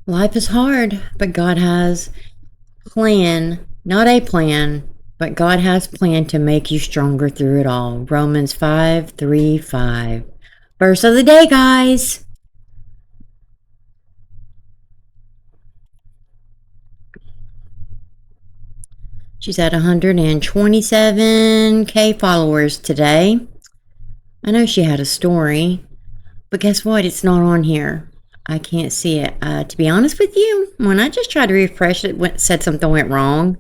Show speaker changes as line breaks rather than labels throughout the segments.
Life is hard, but God has plan, not a plan, but God has plan to make you stronger through it all. Romans 5:3-5. Verse of the day, guys. She's at 127K followers today. I know she had a story, but guess what? It's not on here. I can't see it. To be honest with you, when I just tried to refresh it, said something went wrong.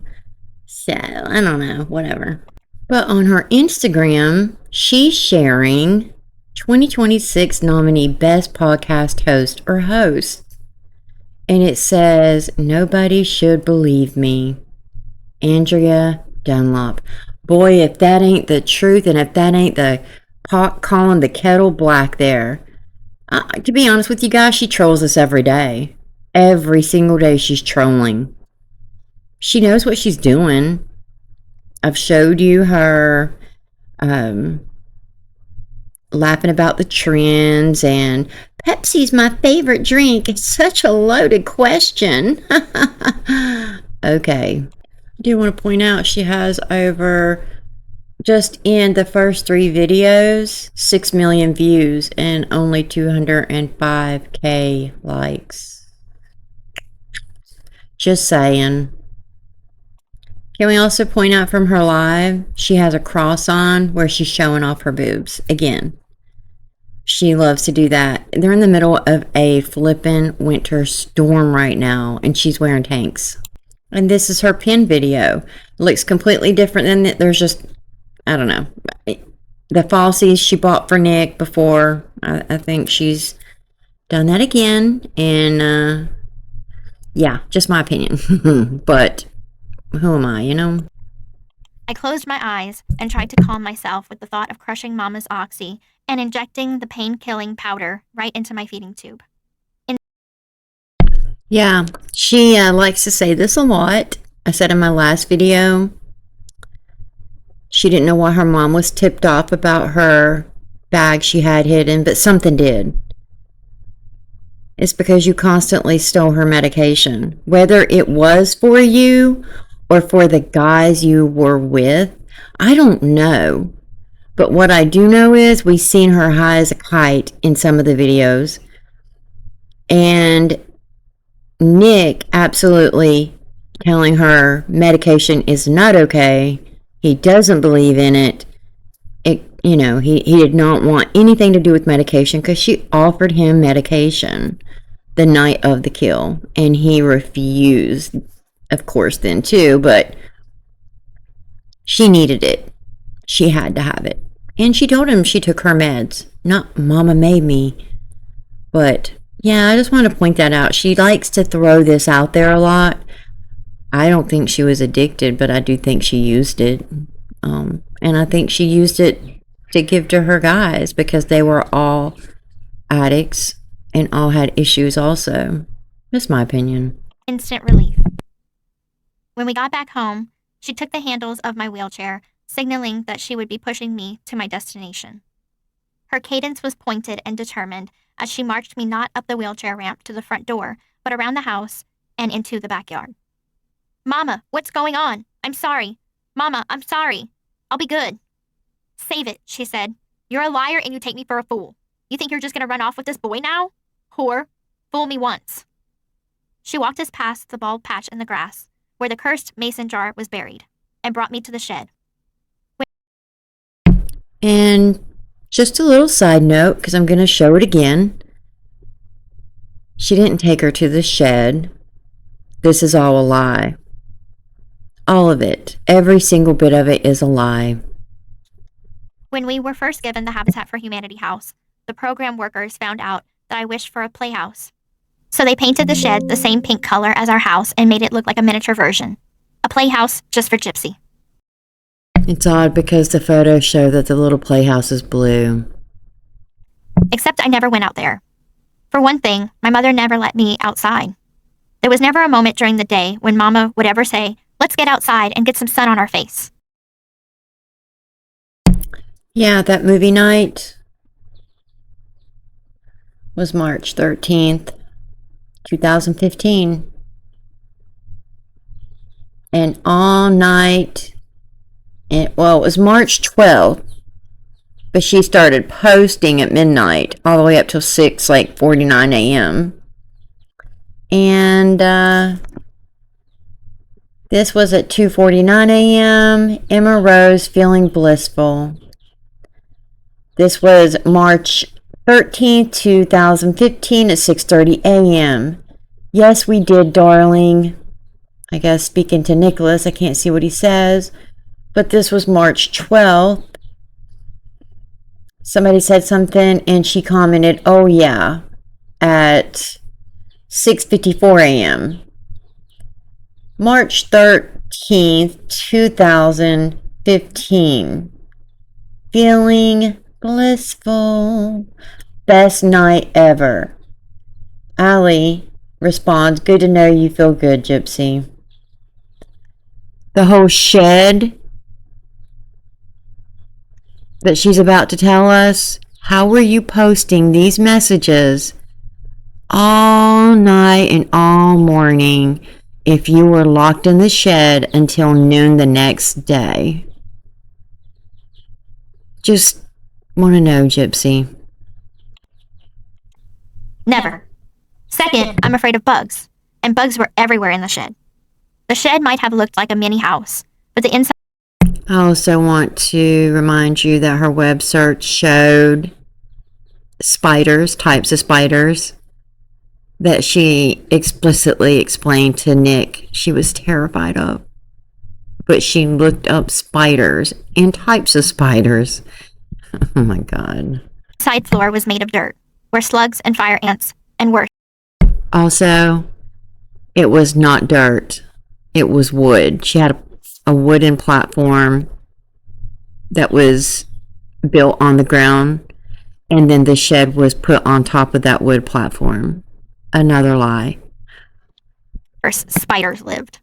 So, I don't know, whatever. But on her Instagram, she's sharing 2026 nominee Best Podcast Host or Host. And it says, Nobody Should Believe Me. Andrea Dunlop. Boy, if that ain't the truth and if that ain't the pot calling the kettle black there. To be honest with you guys, she trolls us every day. Every single day she's trolling. She knows what she's doing. I've showed you her laughing about the trends and Pepsi's my favorite drink. It's such a loaded question. Okay. I do want to point out she has over, just in the first 3 videos, 6 million views and only 205K likes. Just saying. Can we also point out from her live, she has a cross on where she's showing off her boobs. Again, she loves to do that. They're in the middle of a flippin' winter storm right now, and she's wearing tanks. And this is her pin video. It looks completely different than there's just, I don't know. The falsies she bought for Nick before. I think she's done that again. And, yeah, just my opinion. But who am I, you know?
I closed my eyes and tried to calm myself with the thought of crushing Mama's oxy and injecting the pain-killing powder right into my feeding tube.
Yeah, she likes to say this a lot. I said in my last video, she didn't know why her mom was tipped off about her bag she had hidden, but something did. It's because you constantly stole her medication. Whether it was for you or for the guys you were with, I don't know. But what I do know is we've seen her high as a kite in some of the videos. And Nick absolutely telling her medication is not okay. He doesn't believe in it. He did not want anything to do with medication because she offered him medication the night of the kill. And he refused, of course, then too. But she needed it. She had to have it. And she told him she took her meds. Not Mama made me. But yeah, I just want to point that out. She likes to throw this out there a lot. I don't think she was addicted, but I do think she used it. And I think she used it to give to her guys because they were all addicts and all had issues also. That's my opinion.
Instant relief. When we got back home, she took the handles of my wheelchair, signaling that she would be pushing me to my destination. Her cadence was pointed and determined as she marched me not up the wheelchair ramp to the front door, but around the house and into the backyard. Mama, what's going on? I'm sorry. Mama, I'm sorry. I'll be good. Save it, she said. You're a liar and you take me for a fool. You think you're just going to run off with this boy now? Whore. Fool me once. She walked us past the bald patch in the grass, where the cursed mason jar was buried, and brought me to the shed.
And just a little side note, because I'm going to show it again. She didn't take her to the shed. This is all a lie. All of it. Every single bit of it is a lie.
When we were first given the Habitat for Humanity house, the program workers found out that I wished for a playhouse. So they painted the shed the same pink color as our house and made it look like a miniature version. A playhouse just for Gypsy.
It's odd because the photos show that the little playhouse is blue.
Except I never went out there. For one thing, my mother never let me outside. There was never a moment during the day when Mama would ever say, let's get outside and get some sun on our face.
Yeah, that movie night was March 13th. 2015. And all night, it was March 12th, but she started posting at midnight all the way up till 6:49 a.m. And this was at 2:49 a.m. Emma Rose feeling blissful. This was March 13th, 2015 at 6:30 a.m. Yes, we did, darling. I guess speaking to Nicholas, I can't see what he says. But this was March 12th. Somebody said something and she commented, oh yeah, at 6:54 a.m. March 13th, 2015. Feeling blissful. Best night ever. Allie responds, good to know you feel good, Gypsy. The whole shed that she's about to tell us, how were you posting these messages all night and all morning if you were locked in the shed until noon the next day? Just want to know, Gypsy.
Never. Second, I'm afraid of bugs, and bugs were everywhere in the shed. The shed might have looked like a mini house, but the inside...
I also want to remind you that her web search showed spiders, types of spiders, that she explicitly explained to Nick she was terrified of. But she looked up spiders and types of spiders. Oh my God.
Side floor was made of dirt, where slugs and fire ants, and worse.
Also, it was not dirt. It was wood. She had a wooden platform that was built on the ground, and then the shed was put on top of that wood platform. Another lie.
Spiders lived.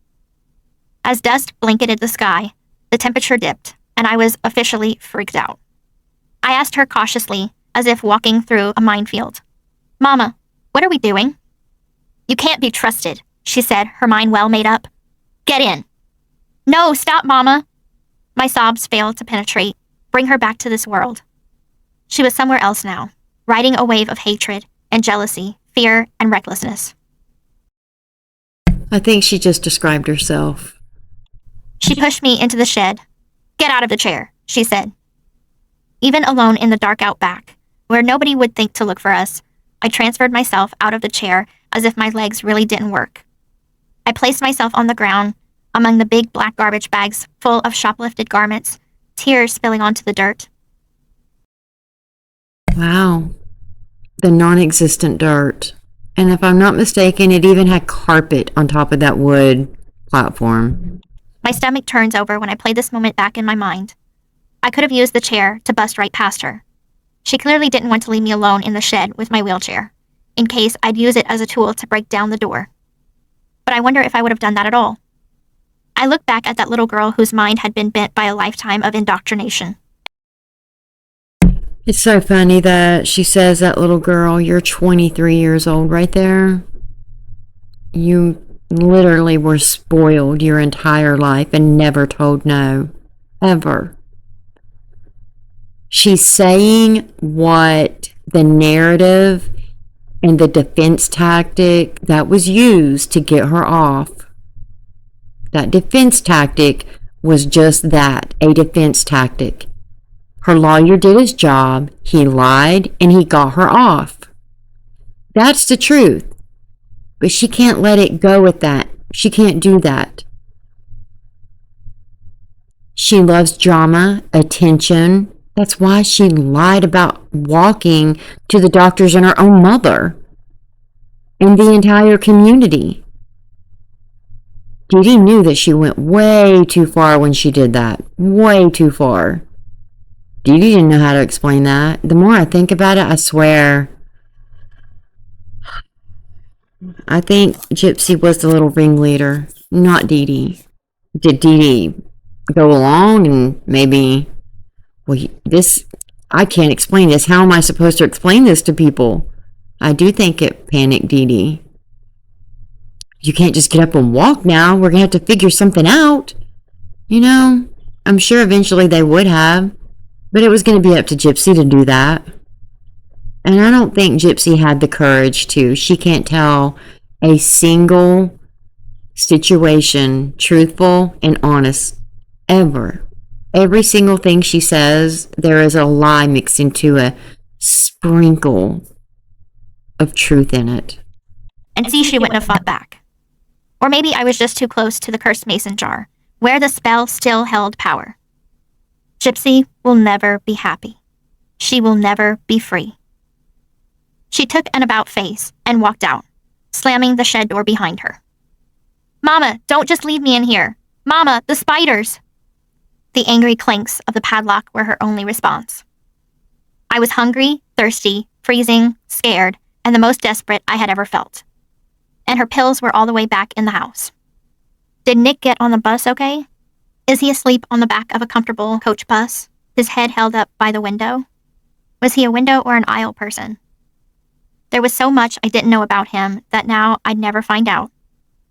As dust blanketed the sky, the temperature dipped, and I was officially freaked out. I asked her cautiously, as if walking through a minefield, Mama, what are we doing? You can't be trusted, she said, her mind well made up. Get in. No, stop, Mama. My sobs failed to penetrate, bring her back to this world. She was somewhere else now, riding a wave of hatred and jealousy, fear and recklessness.
I think she just described herself.
She pushed me into the shed. Get out of the chair, she said. Even alone in the dark out back, where nobody would think to look for us, I transferred myself out of the chair as if my legs really didn't work. I placed myself on the ground, among the big black garbage bags full of shoplifted garments, tears spilling onto the dirt.
Wow. The non-existent dirt. And if I'm not mistaken, it even had carpet on top of that wood platform.
My stomach turns over when I play this moment back in my mind. I could have used the chair to bust right past her. She clearly didn't want to leave me alone in the shed with my wheelchair, in case I'd use it as a tool to break down the door. But I wonder if I would have done that at all. I look back at that little girl whose mind had been bent by a lifetime of indoctrination.
It's so funny that she says, that little girl, you're 23 years old right there. You literally were spoiled your entire life and never told no. Ever. She's saying what the narrative and the defense tactic that was used to get her off. That defense tactic was just that, a defense tactic. Her lawyer did his job, he lied, and he got her off. That's the truth. But she can't let it go with that. She can't do that. She loves drama, attention. That's why she lied about walking to the doctors and her own mother and the entire community. Didi knew that she went way too far when she did that. Way too far. Didi didn't know how to explain that. The more I think about it, I swear, I think Gypsy was the little ringleader, not Didi. Did Didi go along and maybe, well, this, I can't explain this. How am I supposed to explain this to people? I do think it panicked Didi. you can't just get up and walk now. We're going to have to figure something out. You know, I'm sure eventually they would have, but it was going to be up to Gypsy to do that. And I don't think Gypsy had the courage to. She can't tell a single situation truthful and honest ever. Every single thing she says, there is a lie mixed into a sprinkle of truth in it.
And see, she wouldn't have fought back. Or maybe I was just too close to the cursed mason jar, where the spell still held power. Gypsy will never be happy. She will never be free. She took an about face and walked out, slamming the shed door behind her. Mama, don't just leave me in here. Mama, the spiders. The angry clanks of the padlock were her only response. I was hungry, thirsty, freezing, scared, and the most desperate I had ever felt. And her pills were all the way back in the house. Did Nick get on the bus okay? Is he asleep on the back of a comfortable coach bus, his head held up by the window? Was he a window or an aisle person? There was so much I didn't know about him that now I'd never find out.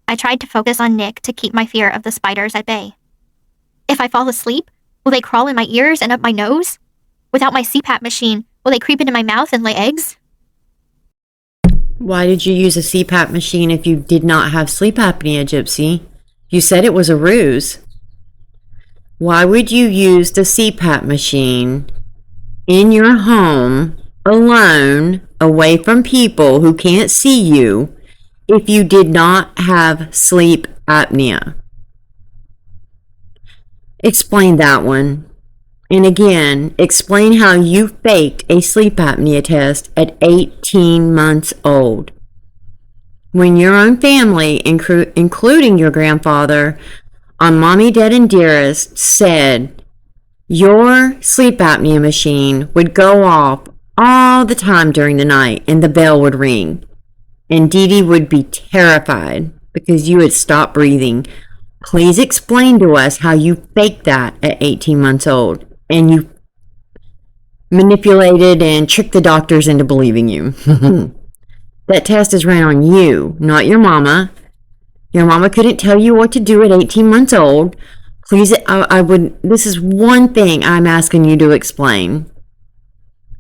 I tried to focus on Nick to keep my fear of the spiders at bay. If I fall asleep, will they crawl in my ears and up my nose? Without my CPAP machine, will they creep into my mouth and lay eggs?
Why did you use a CPAP machine if you did not have sleep apnea, Gypsy? You said it was a ruse. Why would you use the CPAP machine in your home, alone, away from people who can't see you, if you did not have sleep apnea? Explain that one. And again, explain how you faked a sleep apnea test at 18 months old. When your own family, including your grandfather, on Mommy, Dead, and Dearest, said your sleep apnea machine would go off all the time during the night and the bell would ring. And Dee Dee would be terrified because you had stopped breathing. Please explain to us how you faked that at 18 months old and you manipulated and tricked the doctors into believing you. That test is ran on you, not your mama. Your mama couldn't tell you what to do at 18 months old. Please, this is one thing I'm asking you to explain.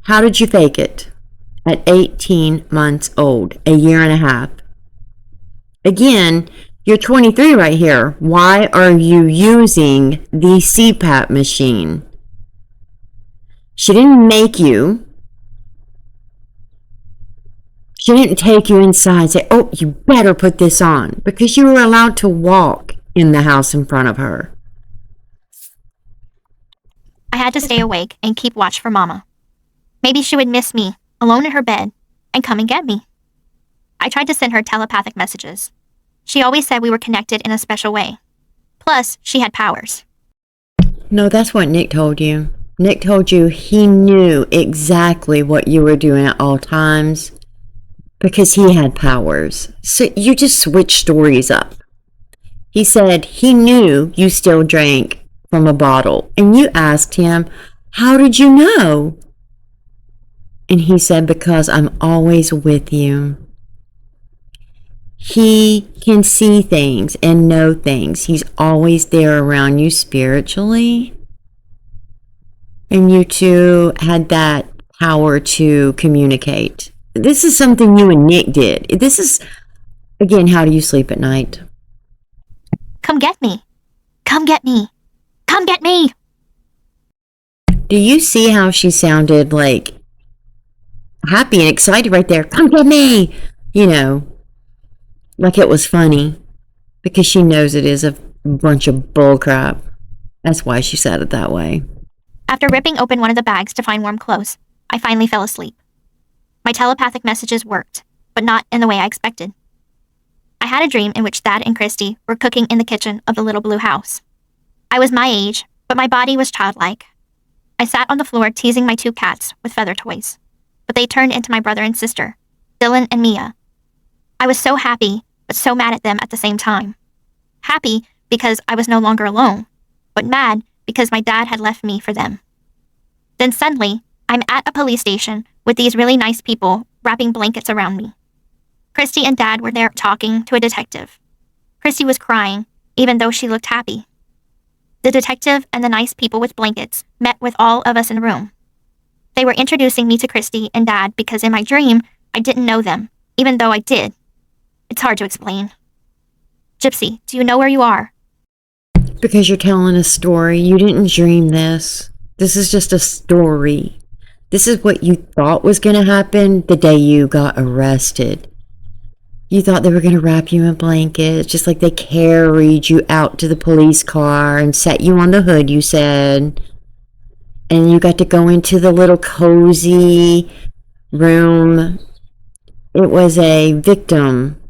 How did you fake it at 18 months old, a year and a half? Again, you're 23 right here. Why are you using the CPAP machine? She didn't make you. She didn't take you inside and say, oh, you better put this on, because you were allowed to walk in the house in front of her.
I had to stay awake and keep watch for Mama. Maybe she would miss me, alone in her bed, and come and get me. I tried to send her telepathic messages. She always said we were connected in a special way. Plus, she had powers.
No, that's what Nick told you. Nick told you he knew exactly what you were doing at all times because he had powers. So you just switched stories up. He said he knew you still drank from a bottle, and you asked him, how did you know? And he said, because I'm always with you. He can see things and know things. He's always there around you spiritually. And you two had that power to communicate. This is something you and Nick did. This is, again, how do you sleep at night?
Come get me. Come get me. Come get me.
Do you see how she sounded like happy and excited right there? Come get me. You know, like it was funny, because she knows it is a bunch of bullcrap. That's why she said it that way.
After ripping open one of the bags to find warm clothes, I finally fell asleep. My telepathic messages worked, but not in the way I expected. I had a dream in which Thad and Christy were cooking in the kitchen of the little blue house. I was my age, but my body was childlike. I sat on the floor teasing my two cats with feather toys, but they turned into my brother and sister, Dylan and Mia. I was so happy, but so mad at them at the same time. Happy because I was no longer alone, but mad because my dad had left me for them. Then suddenly, I'm at a police station with these really nice people wrapping blankets around me. Christy and Dad were there talking to a detective, Christy was crying, even though she looked happy. The detective and the nice people with blankets met with all of us in the room. They were introducing me to Christy and Dad because in my dream, I didn't know them, even though I did. It's hard to explain. Gypsy, do you know where you are?
Because you're telling a story. You didn't dream this. This is just a story. This is what you thought was going to happen the day you got arrested. You thought they were going to wrap you in blankets, just like they carried you out to the police car and set you on the hood, you said. And you got to go into the little cozy room. It was a victim.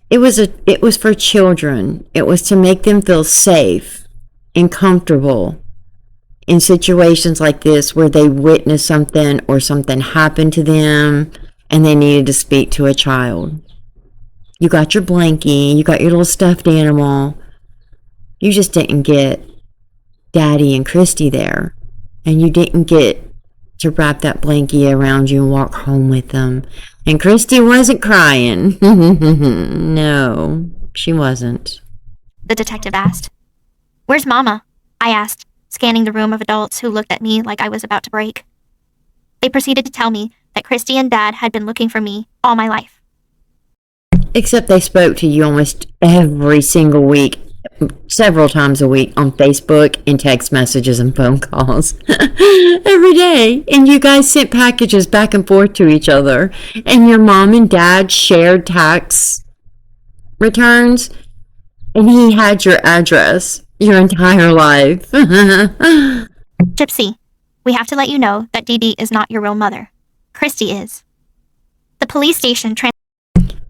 It was for children. It was to make them feel safe and comfortable in situations like this where they witnessed something or something happened to them and they needed to speak to a child. You got your blankie, you got your little stuffed animal. You just didn't get Daddy and Christy there. And you didn't get to wrap that blankie around you and walk home with them. And Christy wasn't crying. No, she wasn't.
The detective asked. Where's Mama? I asked, scanning the room of adults who looked at me like I was about to break. They proceeded to tell me that Christy and Dad had been looking for me all my life.
Except they spoke to you almost every single week, several times a week on Facebook and text messages and phone calls. Every day. And you guys sent packages back and forth to each other. And your mom and dad shared tax returns. And he had your address your entire life.
Gypsy, we have to let you know that Dee Dee is not your real mother. Christy is. The police station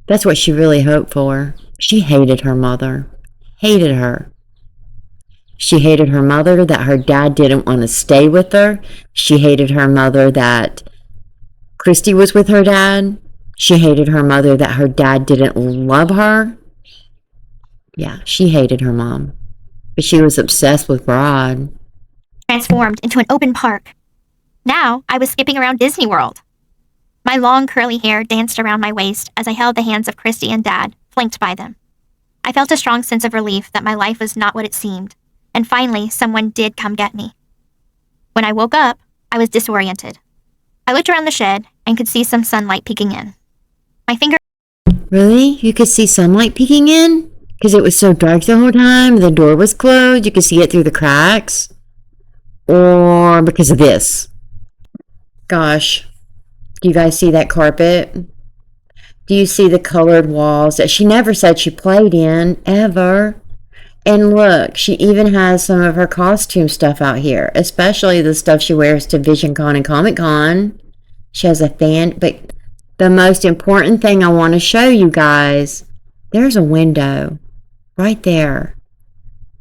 That's what she really hoped for. She hated her mother. Hated her. She hated her mother that her dad didn't want to stay with her. She hated her mother that Christy was with her dad. She hated her mother that her dad didn't love her. Yeah, she hated her mom. But she was obsessed with Rod.
transformed into an open park. Now I was skipping around Disney World. My long curly hair danced around my waist as I held the hands of Christy and Dad, flanked by them. I felt a strong sense of relief that my life was not what it seemed, and finally someone did come get me. When I woke up, I was disoriented. I looked around the shed and could see some sunlight peeking in. My finger...
Really? You could see sunlight peeking in? Because it was so dark the whole time, the door was closed, you could see it through the cracks? Or because of this? Gosh. Do you guys see that carpet? Do you see the colored walls that she never said she played in, ever? And look, she even has some of her costume stuff out here, especially the stuff she wears to Vision Con and Comic Con. She has a fan, but the most important thing I want to show you guys, there's a window right there,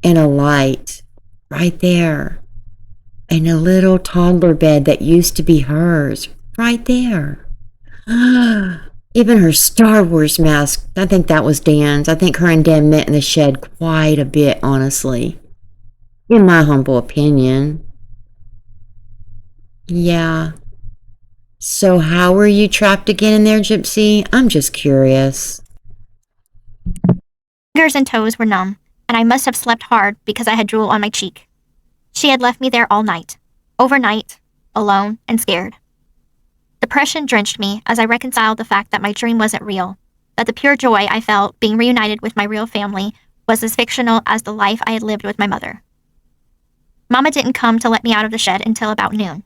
and a light right there, and a little toddler bed that used to be hers right there. Even her Star Wars mask, I think that was Dan's. I think her and Dan met in the shed quite a bit, honestly. In my humble opinion. Yeah. So how were you trapped again in there, Gypsy? I'm just curious.
Fingers and toes were numb, and I must have slept hard because I had drool on my cheek. She had left me there all night, overnight, alone and scared. Depression drenched me as I reconciled the fact that my dream wasn't real, that the pure joy I felt being reunited with my real family was as fictional as the life I had lived with my mother. Mama didn't come to let me out of the shed until about noon.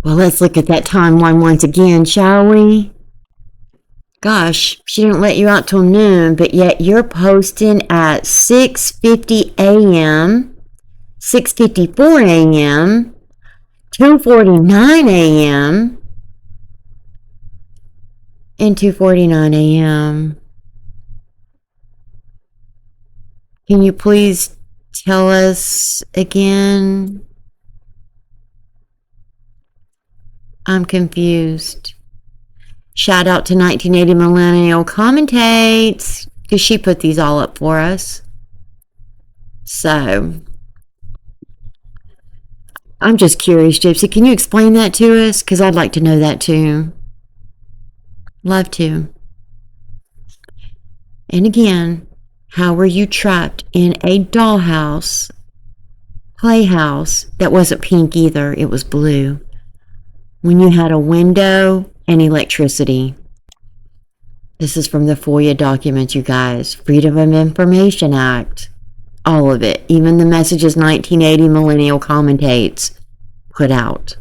Well, let's look at that timeline once again, shall we? Gosh, she didn't let you out till noon, but yet you're posting at 6:50 a.m., 6:54 a.m., 2:49 a.m., and 2:49 a.m. Can you please tell us again? I'm confused. Shout out to 1980 Millennial Commentates, because she put these all up for us. So, I'm just curious, Gypsy. Can you explain that to us? Because I'd like to know that too. Love to. And again, how were you trapped in a dollhouse, playhouse that wasn't pink either, it was blue, when you had a window and electricity? This is from the FOIA documents, you guys. Freedom of Information Act. All of it. Even the messages 1980 millennial commentates put out.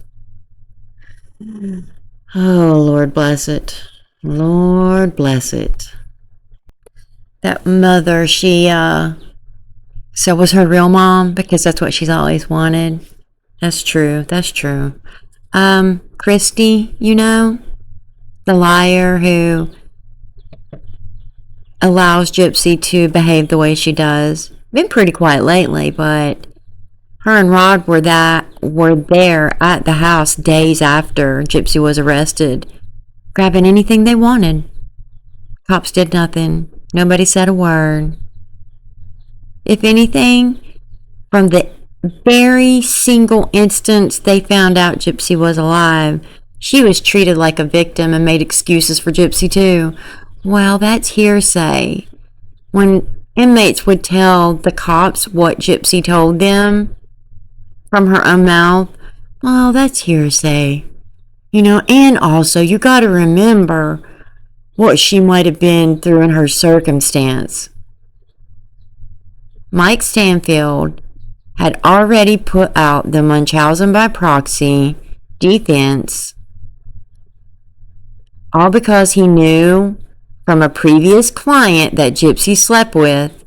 Oh, Lord bless it. Lord bless it. That mother, she, so was her real mom, because that's what she's always wanted. That's true. That's true. Christy, you know, the liar who allows Gypsy to behave the way she does. Been pretty quiet lately, but her and Rod were there at the house days after Gypsy was arrested, grabbing anything they wanted. Cops did nothing. Nobody said a word. If anything, from the very single instance they found out Gypsy was alive, she was treated like a victim and made excuses for Gypsy too. Well, that's hearsay. When inmates would tell the cops what Gypsy told them from her own mouth, well, that's hearsay. You know, and also you got to remember what she might have been through in her circumstance. Mike Stanfield had already put out the Munchausen by proxy defense, all because he knew from a previous client that Gypsy slept with,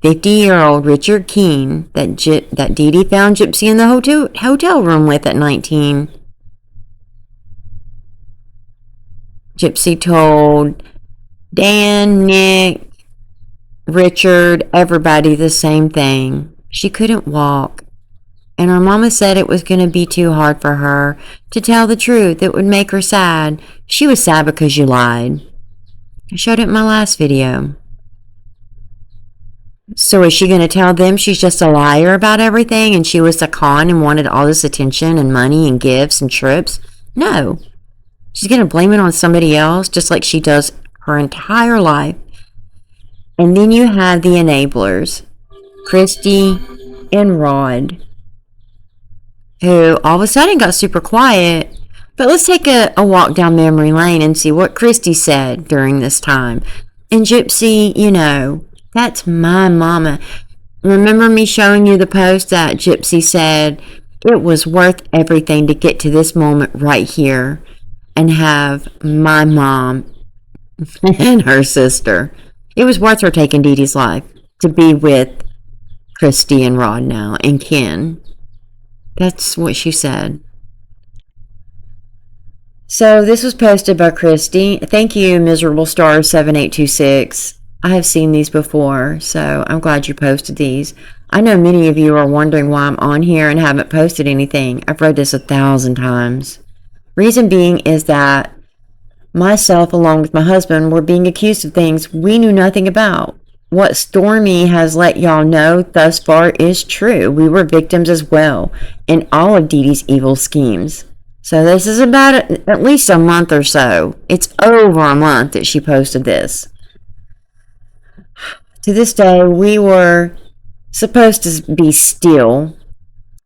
50-year-old Richard Keene, that Dee Dee found Gypsy in the hotel room with at 19. Gypsy told Dan, Nick, Richard, everybody the same thing. She couldn't walk. And her mama said it was going to be too hard for her to tell the truth. It would make her sad. She was sad because you lied. I showed it in my last video. So is she going to tell them she's just a liar about everything and she was a con and wanted all this attention and money and gifts and trips? No. She's going to blame it on somebody else just like she does her entire life. And then you have the enablers, Christy and Rod, who all of a sudden got super quiet. But let's take a walk down memory lane and see what Christy said during this time. And Gypsy, you know, that's my mama. Remember me showing you the post that Gypsy said it was worth everything to get to this moment right here and have my mom and her sister. It was worth her taking Dee Dee's life to be with Christy and Rod now and Ken. That's what she said. So this was posted by Christy. Thank you, Miserable Star 7826. I have seen these before, so I'm glad you posted these. I know many of you are wondering why I'm on here and haven't posted anything. I've read this 1,000 times. Reason being is that myself, along with my husband, were being accused of things we knew nothing about. What Stormy has let y'all know thus far is true. We were victims as well in all of Dee Dee's evil schemes. So this is about at least a month or so. It's over a month that she posted this. To this day, we were supposed to be still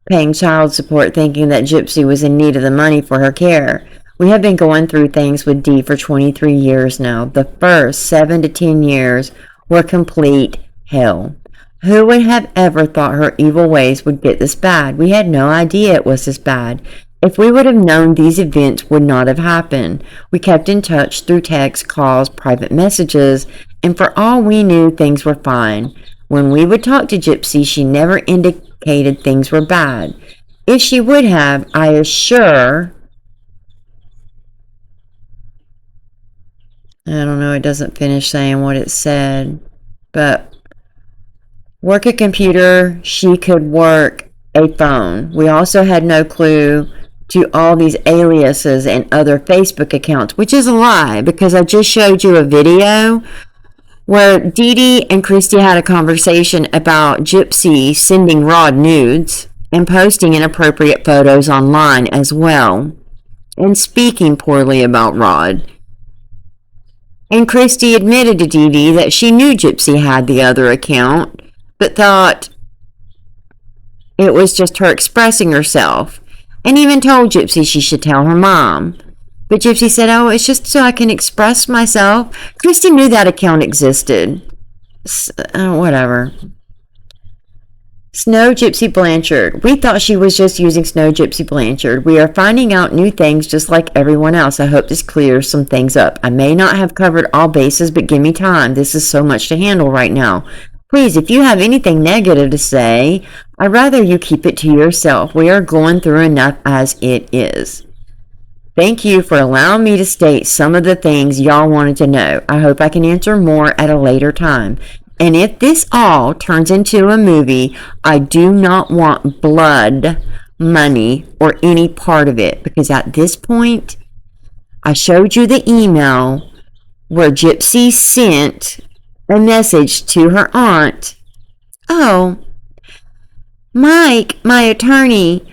paying child support, thinking that Gypsy was in need of the money for her care. We have been going through things with Dee for 23 years now. The first 7 to 10 years were complete hell. Who would have ever thought her evil ways would get this bad? We had no idea it was this bad. If we would have known these events would not have happened. We kept in touch through text, calls, private messages, and for all we knew, things were fine. When we would talk to Gypsy, she never indicated things were bad. If she would have, I assure... I don't know, it doesn't finish saying what it said, but work a computer, she could work a phone. We also had no clue to all these aliases and other Facebook accounts, which is a lie because I just showed you a video where Dee Dee and Christy had a conversation about Gypsy sending Rod nudes and posting inappropriate photos online as well and speaking poorly about Rod. And Christy admitted to Dee Dee that she knew Gypsy had the other account, but thought it was just her expressing herself, and even told Gypsy she should tell her mom. But Gypsy said, oh, it's just so I can express myself. Christy knew that account existed. Whatever. Snow Gypsy Blanchard. We thought she was just using Snow Gypsy Blanchard. We are finding out new things just like everyone else. I hope this clears some things up. I may not have covered all bases, but give me time. This is so much to handle right now. Please, if you have anything negative to say, I'd rather you keep it to yourself. We are going through enough as it is. Thank you for allowing me to state some of the things y'all wanted to know. I hope I can answer more at a later time. And if this all turns into a movie, I do not want blood, money, or any part of it. Because at this point, I showed you the email where Gypsy sent a message to her aunt. Oh, Mike, my attorney,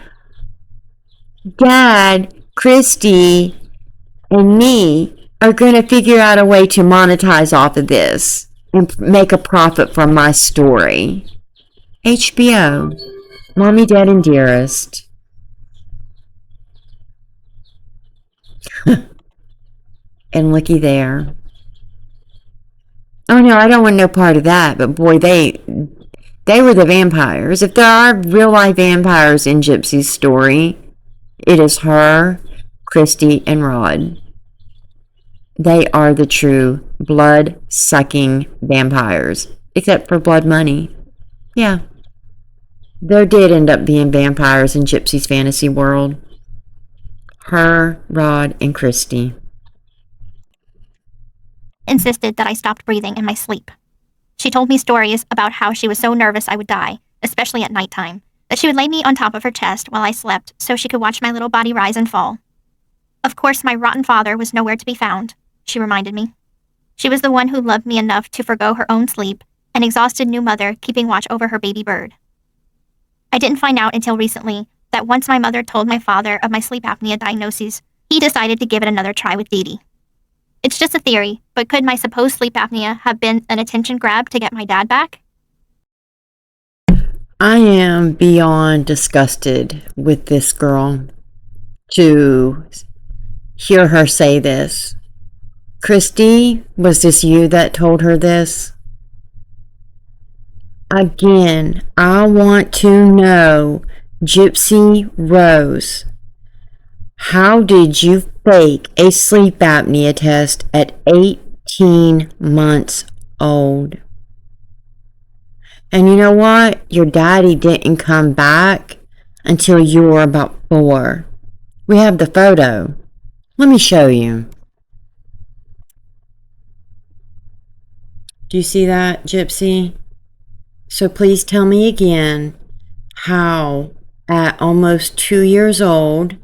Dad, Christy, and me are going to figure out a way to monetize off of this and make a profit from my story. HBO, Mommy, Dad, and Dearest. And looky there. Oh no, I don't want no part of that, but boy, they were the vampires. If there are real life vampires in Gypsy's story, it is her, Christy, and Rod. They are the true blood-sucking vampires. Except for blood money. Yeah. There did end up being vampires in Gypsy's fantasy world. Her, Rod, and Christy.
Insisted that I stopped breathing in my sleep. She told me stories about how she was so nervous I would die, especially at nighttime, that she would lay me on top of her chest while I slept so she could watch my little body rise and fall. Of course, my rotten father was nowhere to be found, she reminded me. She was the one who loved me enough to forgo her own sleep, an exhausted new mother keeping watch over her baby bird. I didn't find out until recently that once my mother told my father of my sleep apnea diagnoses, he decided to give it another try with Dee Dee. It's just a theory, but could my supposed sleep apnea have been an attention grab to get my dad back?
I am beyond disgusted with this girl to hear her say this. Christy, was this you that told her this? Again, I want to know, Gypsy Rose, how did you fake a sleep apnea test at 18 months old? And you know what? Your daddy didn't come back until you were about 4. We have the photo. Let me show you. Do you see that, Gypsy? So please tell me again how at almost 2 years old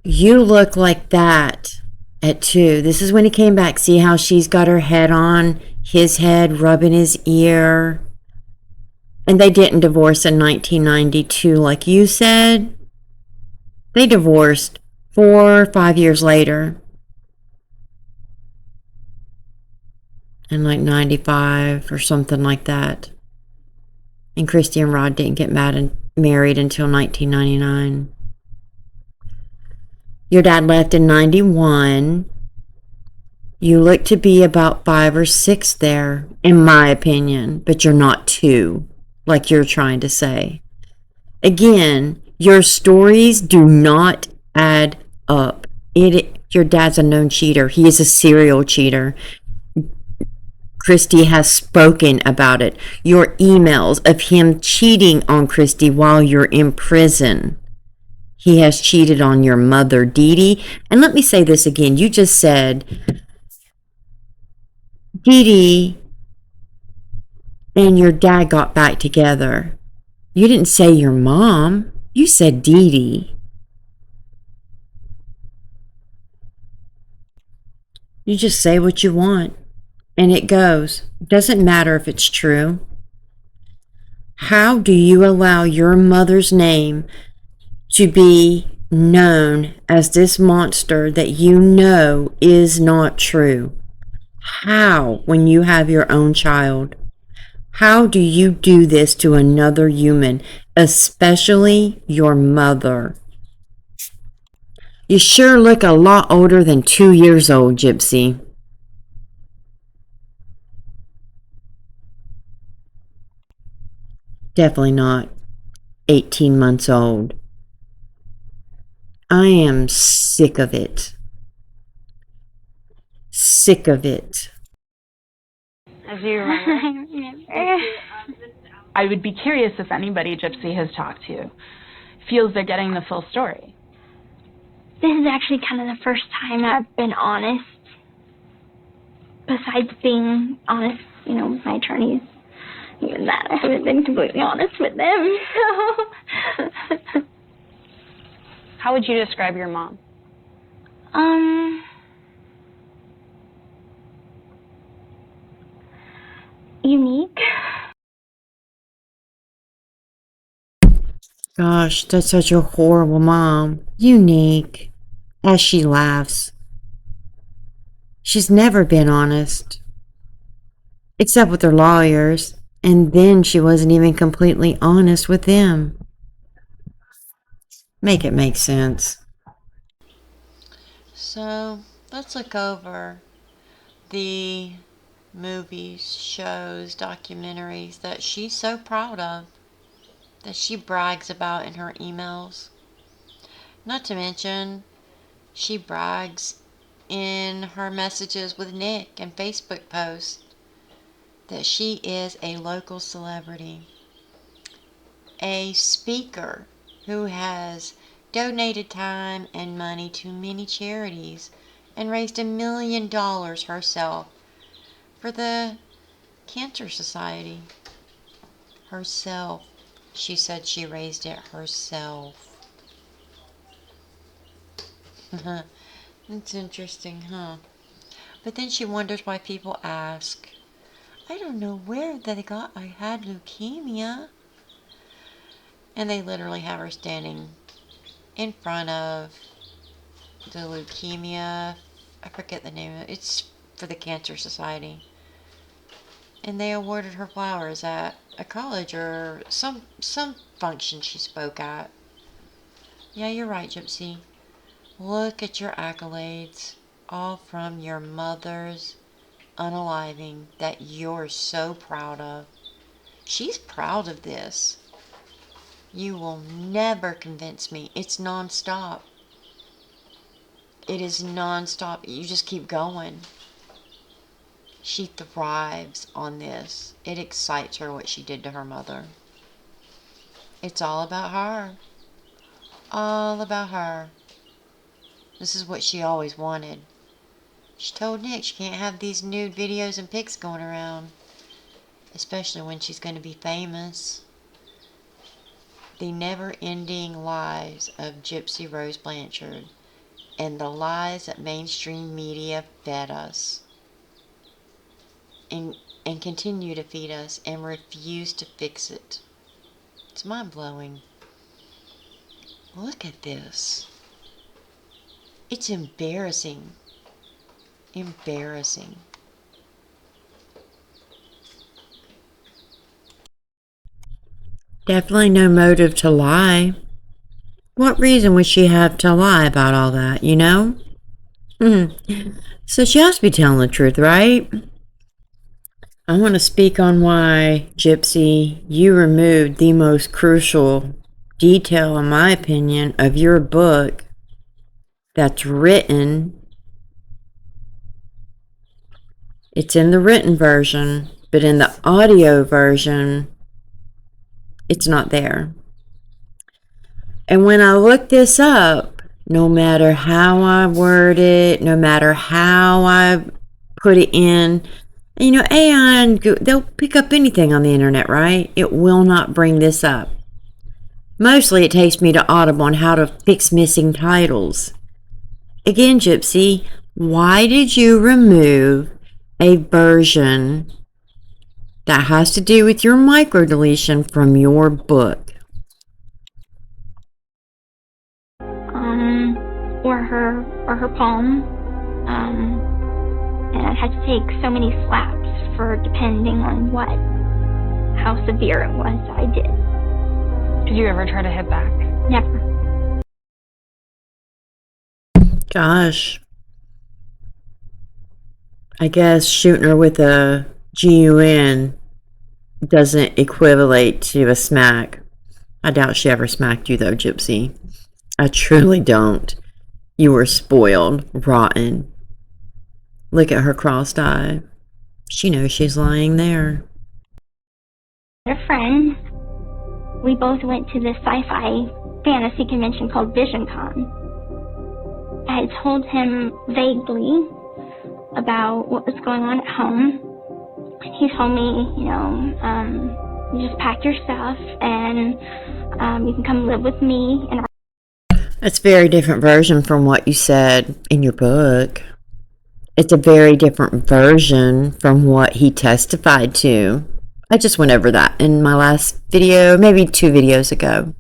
you look like that at 2. This is when he came back. See how she's got her head on his head, rubbing his ear. And they didn't divorce in 1992 like you said. They divorced 4 or 5 years later. In like 95 or something like that. And Christy and Rod didn't get married until 1999. Your dad left in 91. You look to be about 5 or 6 there, in my opinion, but you're not 2, like you're trying to say. Again, your stories do not add up. Your dad's a known cheater. He is a serial cheater. Christy has spoken about it. Your emails of him cheating on Christy while you're in prison. He has cheated on your mother, Dee Dee. And let me say this again. You just said Dee Dee and your dad got back together. You didn't say your mom. You said Dee Dee. You just say what you want. And it goes. Doesn't matter if it's true. How do you allow your mother's name to be known as this monster that you know is not true. How, when you have your own child? How do you do this to another human, especially your mother? You sure look a lot older than 2 years old, Gypsy. Definitely not 18 months old. I am sick of it. Sick of it.
As you remember? I would be curious if anybody Gypsy has talked to feels they're getting the full story.
This is actually kind of the first time I've been honest. Besides being honest, with my attorneys. Even that, I haven't been completely honest with them. So.
How would you describe your mom?
Unique.
Gosh, that's such a horrible mom. Unique. As she laughs. She's never been honest. Except with her lawyers. And then she wasn't even completely honest with them. Make it make sense. So, let's look over the movies, shows, documentaries that she's so proud of, that she brags about in her emails. Not to mention, she brags in her messages with Nick and Facebook posts that she is a local celebrity, a speaker who has donated time and money to many charities and raised $1 million herself for the Cancer Society. Herself. She said she raised it herself. It's interesting, huh? But then she wonders why people ask, I don't know where they got I had leukemia. And they literally have her standing in front of the leukemia, I forget the name of it, it's for the Cancer Society. And they awarded her flowers at a college or some function she spoke at. Yeah, you're right, Gypsy. Look at your accolades, all from your mother's unaliving that you're so proud of. She's proud of this. You will never convince me. It's non-stop. It is non-stop. You just keep going. She thrives on this. It excites her what she did to her mother. It's all about her. All about her. This is what she always wanted. She told Nick she can't have these nude videos and pics going around. Especially when she's going to be famous. The never-ending lies of Gypsy Rose Blanchard and the lies that mainstream media fed us and continue to feed us and refuse to fix it. It's mind-blowing. Look at this. It's embarrassing. Embarrassing. Definitely no motive to lie. What reason would she have to lie about all that, you know? So she has to be telling the truth, right? I want to speak on why, Gypsy, you removed the most crucial detail, in my opinion, of your book that's written. It's in the written version, but in the audio version, it's not there. And when I look this up, no matter how I word it, no matter how I put it in, AI and Google, they'll pick up anything on the internet, right? It will not bring this up. Mostly it takes me to Audible on how to fix missing titles. Again, Gypsy, why did you remove a version that has to do with your microdeletion from your book?
her palm. And I had to take so many slaps for depending on how severe it was I did.
Did you ever try to hit back?
Never.
Gosh. I guess shooting her with a gun doesn't equivalent to a smack. I doubt she ever smacked you though, Gypsy. I truly don't. You were spoiled, rotten. Look at her crossed eye. She knows she's lying there.
A friend, we both went to this sci-fi fantasy convention called VisionCon. I had told him vaguely about what was going on at home. He told me, you just pack your stuff and you can come live with me. And
That's a very different version from what you said in your book. It's a very different version from what he testified to. I just went over that in my last video, maybe 2 videos ago.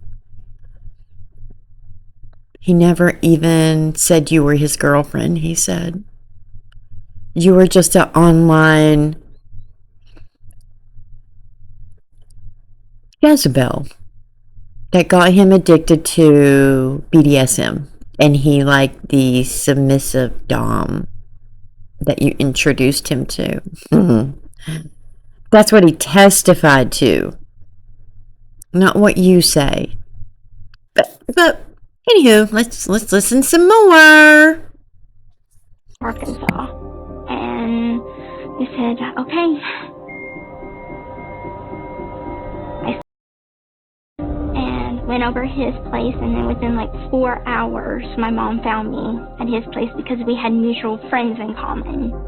He never even said you were his girlfriend, he said. You were just an online Jezebel that got him addicted to BDSM. And he liked the submissive dom that you introduced him to. That's what he testified to. Not what you say. But anywho, let's listen some more.
Arkansas. And he said, okay. And went over his place, and then within like 4 hours, my mom found me at his place because we had mutual friends in common.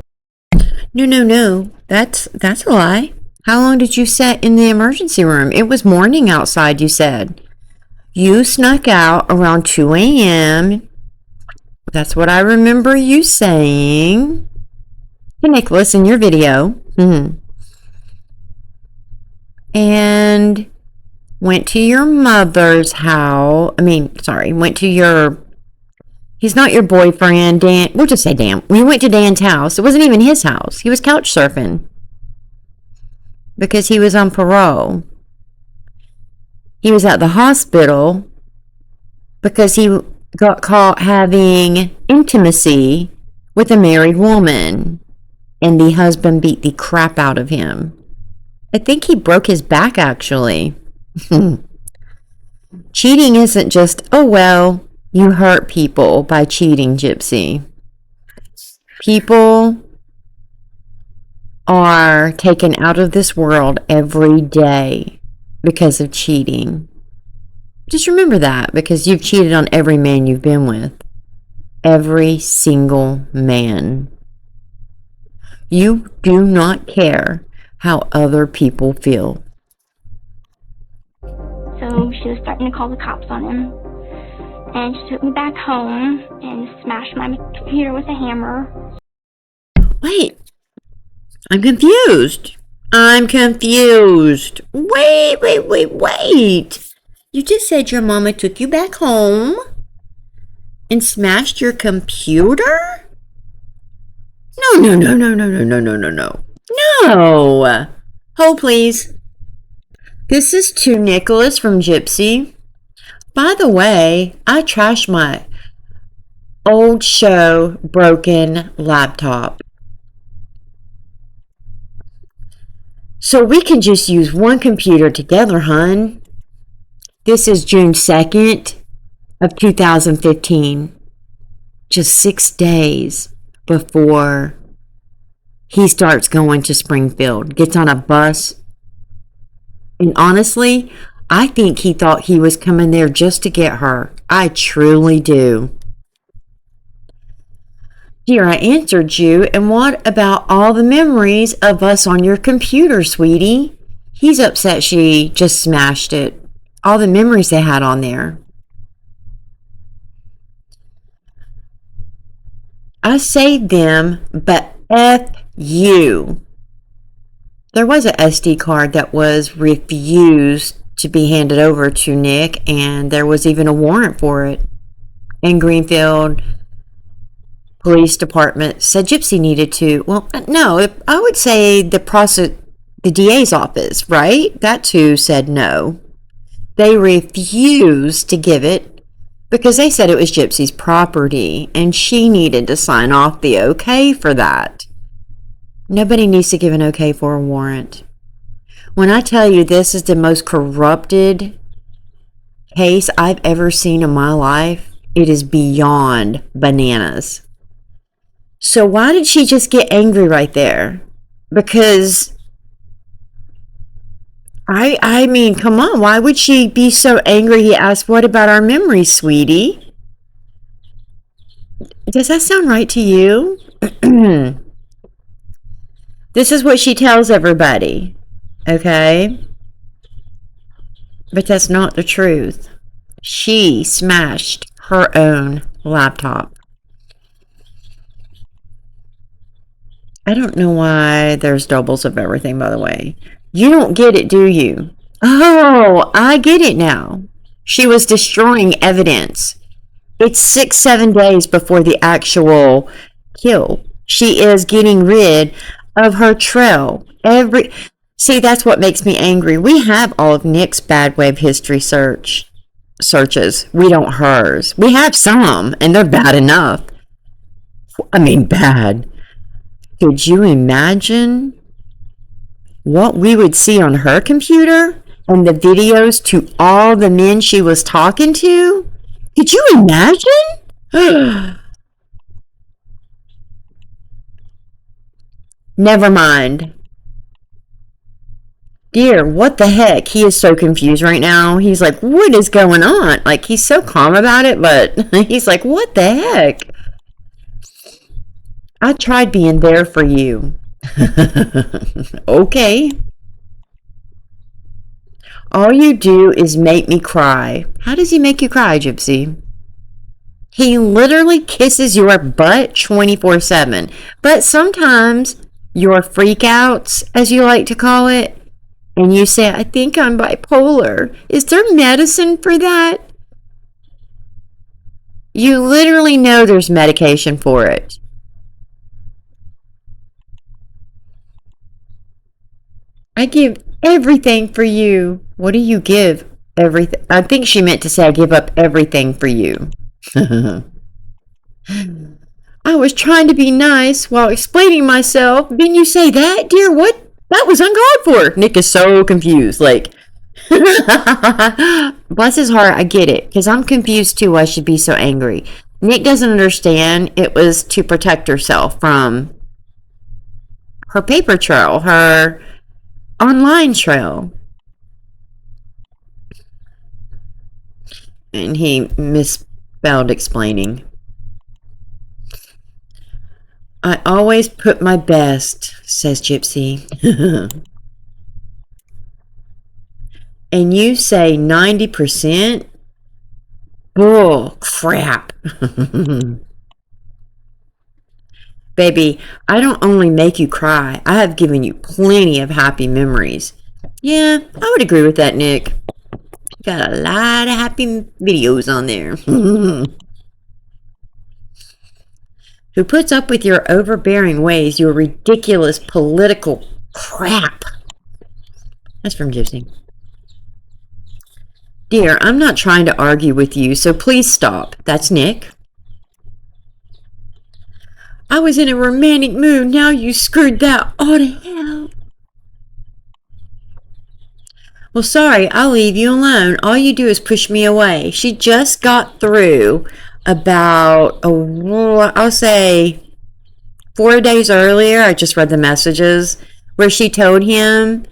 No. That's a lie. How long did you sit in the emergency room? It was morning outside, you said. You snuck out around 2 a.m. That's what I remember you saying. Hey, Nicholas, in your video. And went to your mother's house. Went to your... He's not your boyfriend, Dan. We'll just say Dan. We went to Dan's house. It wasn't even his house. He was couch surfing. Because he was on parole. He was at the hospital because he got caught having intimacy with a married woman. And the husband beat the crap out of him. I think he broke his back, actually. Cheating isn't just, oh, well, you hurt people by cheating, Gypsy. People are taken out of this world every day because of cheating. Just remember that, because you've cheated on every man you've been with. Every single man. You do not care how other people feel.
So she was starting to call the cops on him. And she took me back home and smashed my computer with a hammer.
Wait. I'm confused. Wait. You just said your mama took you back home and smashed your computer? No. No. Hold, please. This is to Nicholas from Gypsy. By the way, I trashed my old show broken laptop. So we can just use one computer together, hun. This is June 2nd of 2015. Just 6 days before he starts going to Springfield, gets on a bus. And honestly, I think he thought he was coming there just to get her. I truly do. Dear, I answered you, and what about all the memories of us on your computer, sweetie? He's upset she just smashed it. All the memories they had on there. I saved them, but F you. There was a SD card that was refused to be handed over to Nick, and there was even a warrant for it in Greenfield police department said Gypsy needed to. Well, no, I would say the DA's office, right? That's who said no. They refused to give it because they said it was Gypsy's property and she needed to sign off the okay for that. Nobody needs to give an okay for a warrant. When I tell you this is the most corrupted case I've ever seen in my life, it is beyond bananas. So why did she just get angry right there? Because, I mean, come on, why would she be so angry? He asked, what about our memories, sweetie? Does that sound right to you? This is what she tells everybody, okay? But that's not the truth. She smashed her own laptop. I don't know why there's doubles of everything, by the way. You don't get it, do you? Oh, I get it now. She was destroying evidence. It's 6-7 days before the actual kill. She is getting rid of her trail. See, that's what makes me angry. We have all of Nick's bad web history searches. We don't hers. We have some, and they're bad enough. I mean, bad. Could you imagine what we would see on her computer and the videos to all the men she was talking to? Could you imagine? Never mind. Dear, what the heck? He is so confused right now. He's like, what is going on? Like, he's so calm about it, but he's like, what the heck? I tried being there for you. Okay. All you do is make me cry. How does he make you cry, Gypsy? He literally kisses your butt 24/7. But sometimes your freakouts, as you like to call it, and you say, I think I'm bipolar. Is there medicine for that? You literally know there's medication for it. I give everything for you. What do you give? Everything. I think she meant to say I give up everything for you. I was trying to be nice while explaining myself. Didn't you say that, dear? What? That was uncalled for. Nick is so confused. Like, bless his heart, I get it. Because I'm confused too. I should be so angry. Nick doesn't understand. It was to protect herself from her paper trail, her online trail. And he misspelled explaining. I always put my best, says Gypsy. And you say 90%? Bull crap. Baby, I don't only make you cry. I have given you plenty of happy memories. Yeah, I would agree with that, Nick. Got a lot of happy videos on there. Who puts up with your overbearing ways, your ridiculous political crap. That's from Gypsy. Dear, I'm not trying to argue with you, so please stop. That's Nick. I was in a romantic mood. Now you screwed that all to hell. Well, sorry, I'll leave you alone. All you do is push me away. She just got through about, I'll say 4 days earlier. I just read the messages where she told him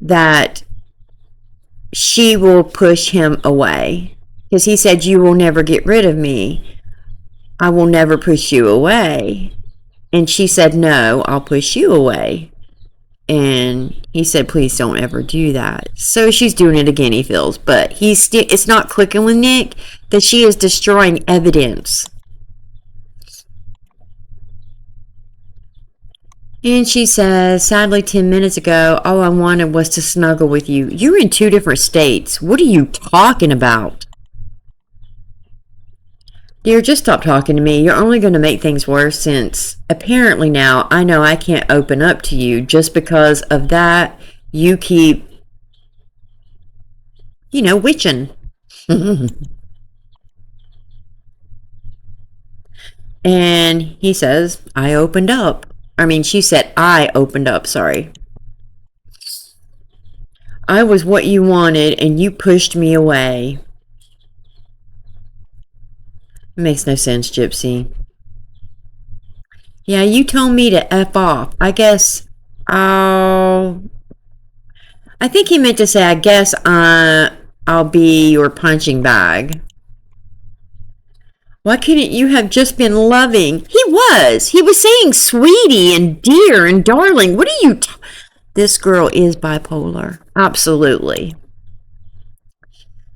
that she will push him away. Because he said, you will never get rid of me. I will never push you away. And she said, no, I'll push you away. And he said, please don't ever do that. So she's doing it again, he feels. But it's not clicking with Nick that she is destroying evidence. And she says, sadly, 10 minutes ago, all I wanted was to snuggle with you. You're in 2 different states. What are you talking about? Dear, just stop talking to me. You're only going to make things worse since apparently now I know I can't open up to you just because of that. You keep, witching. And he says, I opened up. I mean, she said, I opened up, sorry. I was what you wanted and you pushed me away. It makes no sense, Gypsy. Yeah, you told me to F off. I guess I think he meant to say, I guess I'll be your punching bag. Why couldn't you have just been loving? He was saying sweetie and dear and darling. What are you this girl is bipolar. Absolutely.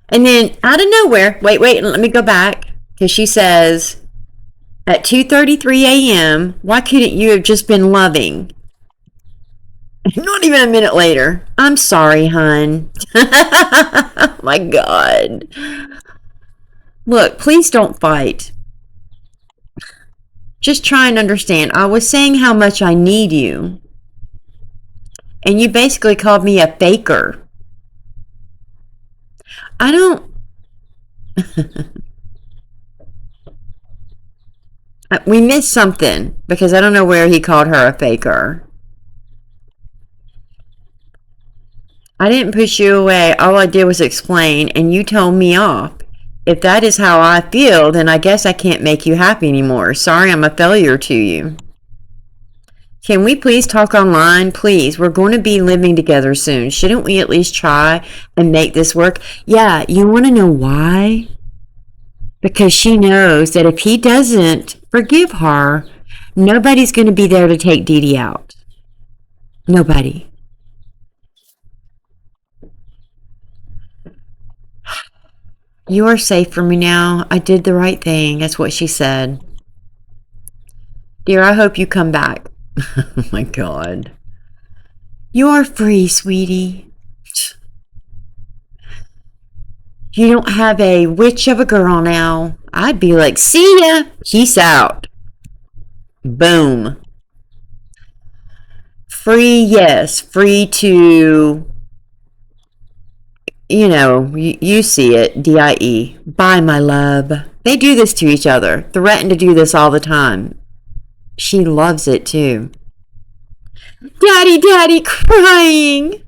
And then out of nowhere, wait, let me go back. Because she says, at 2:33 a.m., why couldn't you have just been loving? Not even a minute later. I'm sorry, hun. Oh my God. Look, please don't fight. Just try and understand. I was saying how much I need you. And you basically called me a faker. I don't... We missed something because I don't know where he called her a faker. I didn't push you away. All I did was explain and you told me off. If that is how I feel, then I guess I can't make you happy anymore. Sorry, I'm a failure to you. Can we please talk online? Please, we're going to be living together soon. Shouldn't we at least try and make this work? Yeah, you want to know why? Because she knows that if he doesn't forgive her, nobody's going to be there to take Dee Dee out. Nobody. You are safe for me now. I did the right thing. That's what she said. Dear, I hope you come back. Oh my God. You are free, sweetie. You don't have a witch of a girl now. I'd be like, see ya. Peace out. Boom. Free, yes. Free to... you see it, D-I-E. Bye, my love. They do this to each other. Threaten to do this all the time. She loves it, too. Daddy, crying.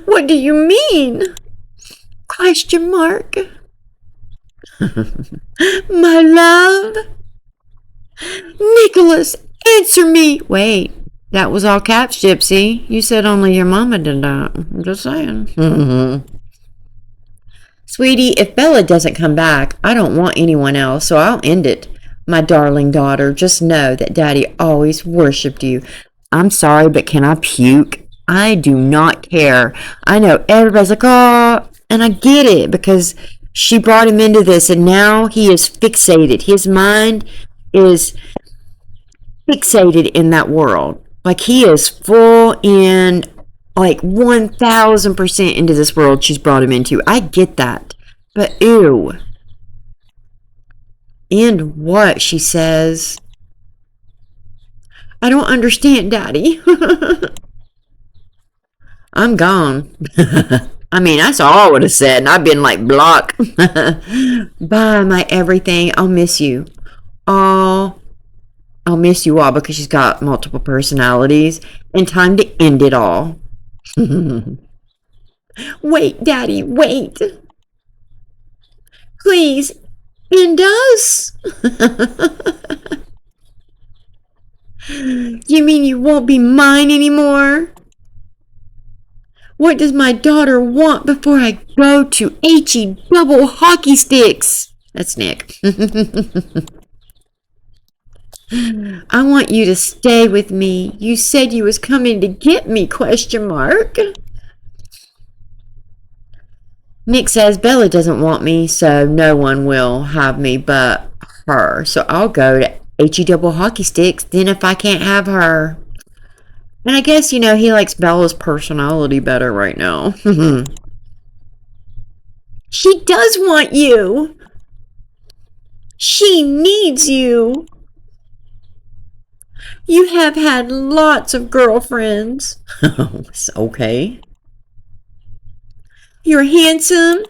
What do you mean? Question mark. My love. Nicholas, answer me. Wait. That was all caps, Gypsy. You said only your mama did that. I'm just saying. Sweetie, if Bella doesn't come back, I don't want anyone else, so I'll end it. My darling daughter, just know that Daddy always worshipped you. I'm sorry, but can I puke? I do not care. I know everybody's like, oh, and I get it because she brought him into this and now he is fixated. His mind is fixated in that world. Like he is full in, like 1,000% into this world she's brought him into. I get that. But ew. And what, she says. I don't understand, Daddy. I'm gone. I mean, that's all I would have said. And I've been like, block. Bye, my everything. I'll miss you. I'll miss you all because she's got multiple personalities. And time to end it all. Wait, Daddy, wait. Please, end us. You mean you won't be mine anymore? What does my daughter want before I go to H-E double hockey sticks? That's Nick. I want you to stay with me. You said you was coming to get me, question mark. Nick says Bella doesn't want me, so no one will have me but her. So I'll go to H-E double hockey sticks, then if I can't have her. And I guess, he likes Bella's personality better right now. She does want you. She needs you. You have had lots of girlfriends. It's okay. You're handsome.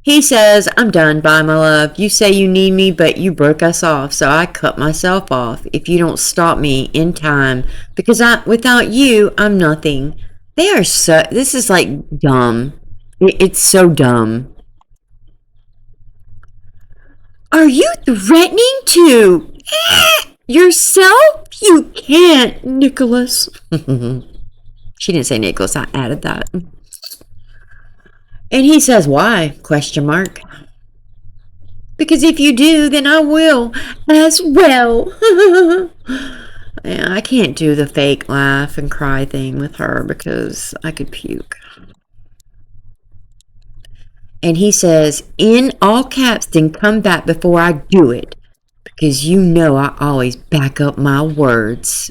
He says, I'm done, bye, my love. You say you need me, but you broke us off, so I cut myself off if you don't stop me in time, because without you, I'm nothing. This is like dumb. It's so dumb. Are you threatening to yourself? You can't, Nicholas. She didn't say Nicholas. I added that. And he says, why? Question mark. Because if you do, then I will as well. I can't do the fake laugh and cry thing with her because I could puke. And he says, in all caps, then come back before I do it. Because you know I always back up my words.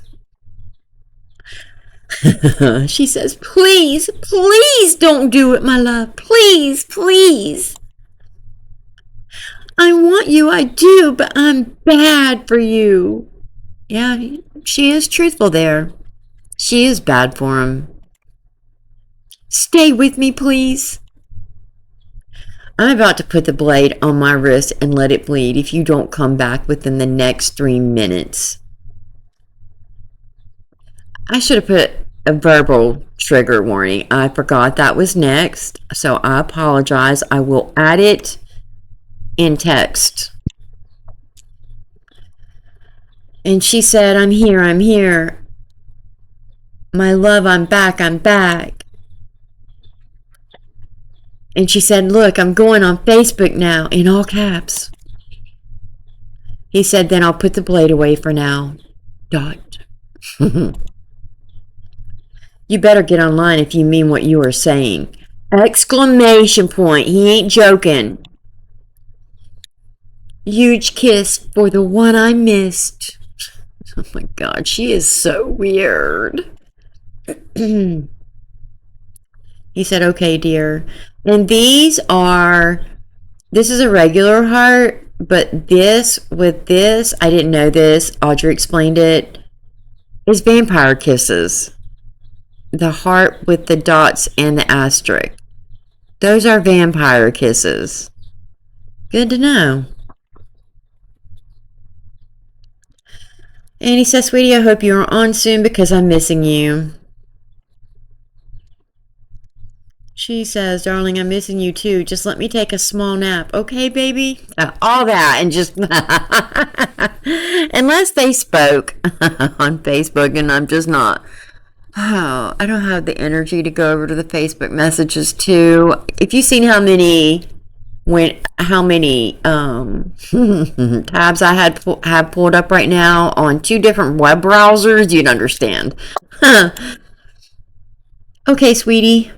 She says, please, please don't do it, my love. Please, please. I want you, I do, but I'm bad for you. Yeah, she is truthful there. She is bad for him. Stay with me, please. I'm about to put the blade on my wrist and let it bleed if you don't come back within the next 3 minutes. I should have put a verbal trigger warning. I forgot that was next, so I apologize. I will add it in text. And she said, I'm here, I'm here. My love, I'm back, I'm back. And she said, look, I'm going on Facebook now, in all caps. He said, then I'll put the blade away for now. Dot. You better get online if you mean what you are saying. Exclamation point. He ain't joking. Huge kiss for the one I missed. Oh my God, she is so weird. He said, okay, dear. And this is a regular heart, but with this, I didn't know this. Audrey explained it. Is vampire kisses. The heart with the dots and the asterisk. Those are vampire kisses. Good to know. And he says, sweetie, I hope you're on soon because I'm missing you. She says, darling, I'm missing you too. Just let me take a small nap. Okay, baby? All that and just... Unless they spoke on Facebook and I'm just not... Oh, I don't have the energy to go over to the Facebook messages too. If you've seen how many tabs I have pulled up right now on 2 different web browsers, you'd understand. Okay, sweetie.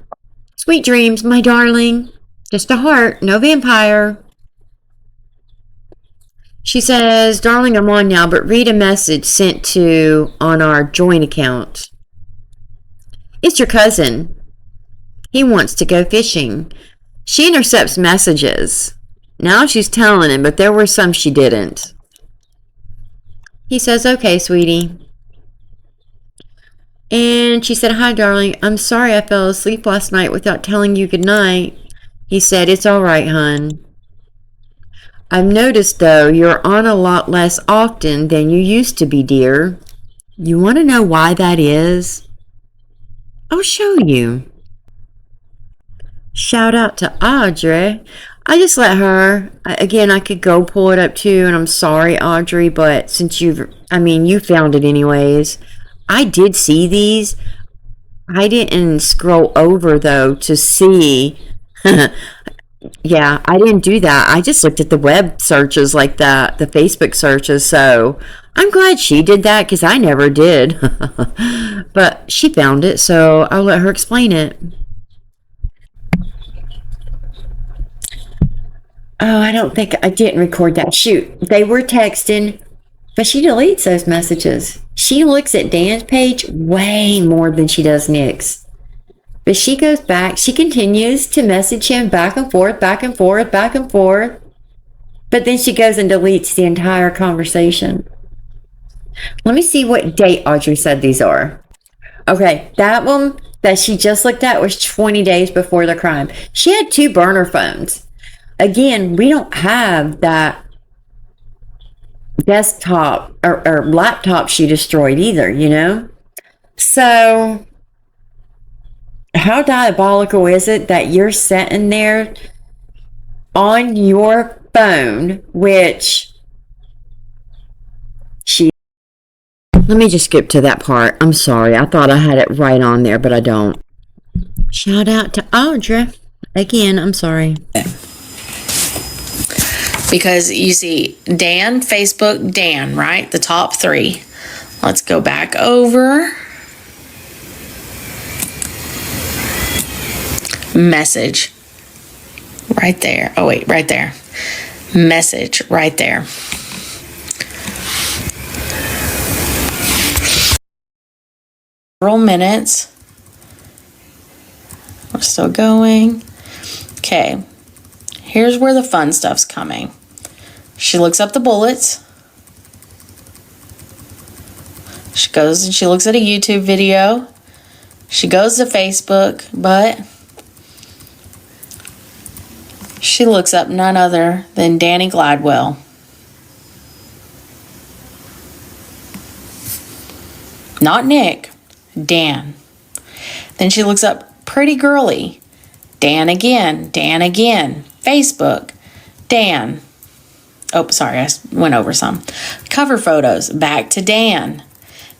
Sweet dreams, my darling. Just a heart, no vampire. She says, darling, I'm on now, but read a message sent to on our joint account. It's your cousin. He wants to go fishing. She intercepts messages. Now she's telling him, but there were some she didn't. He says, okay, sweetie. And she said, hi, darling. I'm sorry I fell asleep last night without telling you goodnight. He said, it's all right, hon. I've noticed, though, you're on a lot less often than you used to be, dear. You want to know why that is? I'll show you. Shout out to Audrey. I just let her. Again, I could go pull it up too, and I'm sorry, Audrey, but since you found it anyways. I did see these. I didn't scroll over, though, to see. Yeah, I didn't do that. I just looked at the web searches like that, the Facebook searches, so I'm glad she did that because I never did. But she found it, so I'll let her explain it. Oh, I don't think I didn't record that. Shoot, they were texting, but she deletes those messages. She looks at Dan's page way more than she does Nick's. But she goes back. She continues to message him back and forth, back and forth, back and forth. But then she goes and deletes the entire conversation. Let me see what date Audrey said these are. Okay, that one that she just looked at was 20 days before the crime. She had 2 burner phones. Again, we don't have that desktop or laptop she destroyed either, you know? So, how diabolical is it that you're sitting there on your phone, which she... Let me just skip to that part. I'm sorry. I thought I had it right on there, but I don't. Shout out to Audrey. Again, I'm sorry.
Because you see Dan, Facebook, Dan, right? The top 3. Let's go back over. Message. Right there. Oh, wait, right there. Message right there. Several minutes. We're still going. Okay. Here's where the fun stuff's coming. She looks up the bullets. She goes and she looks at a YouTube video. She goes to Facebook, but she looks up none other than Danny Gladwell. Not Nick, Dan. Then she looks up Pretty Girly. Dan again, Facebook, Dan. Oh, sorry, I went over some. Cover photos, back to Dan.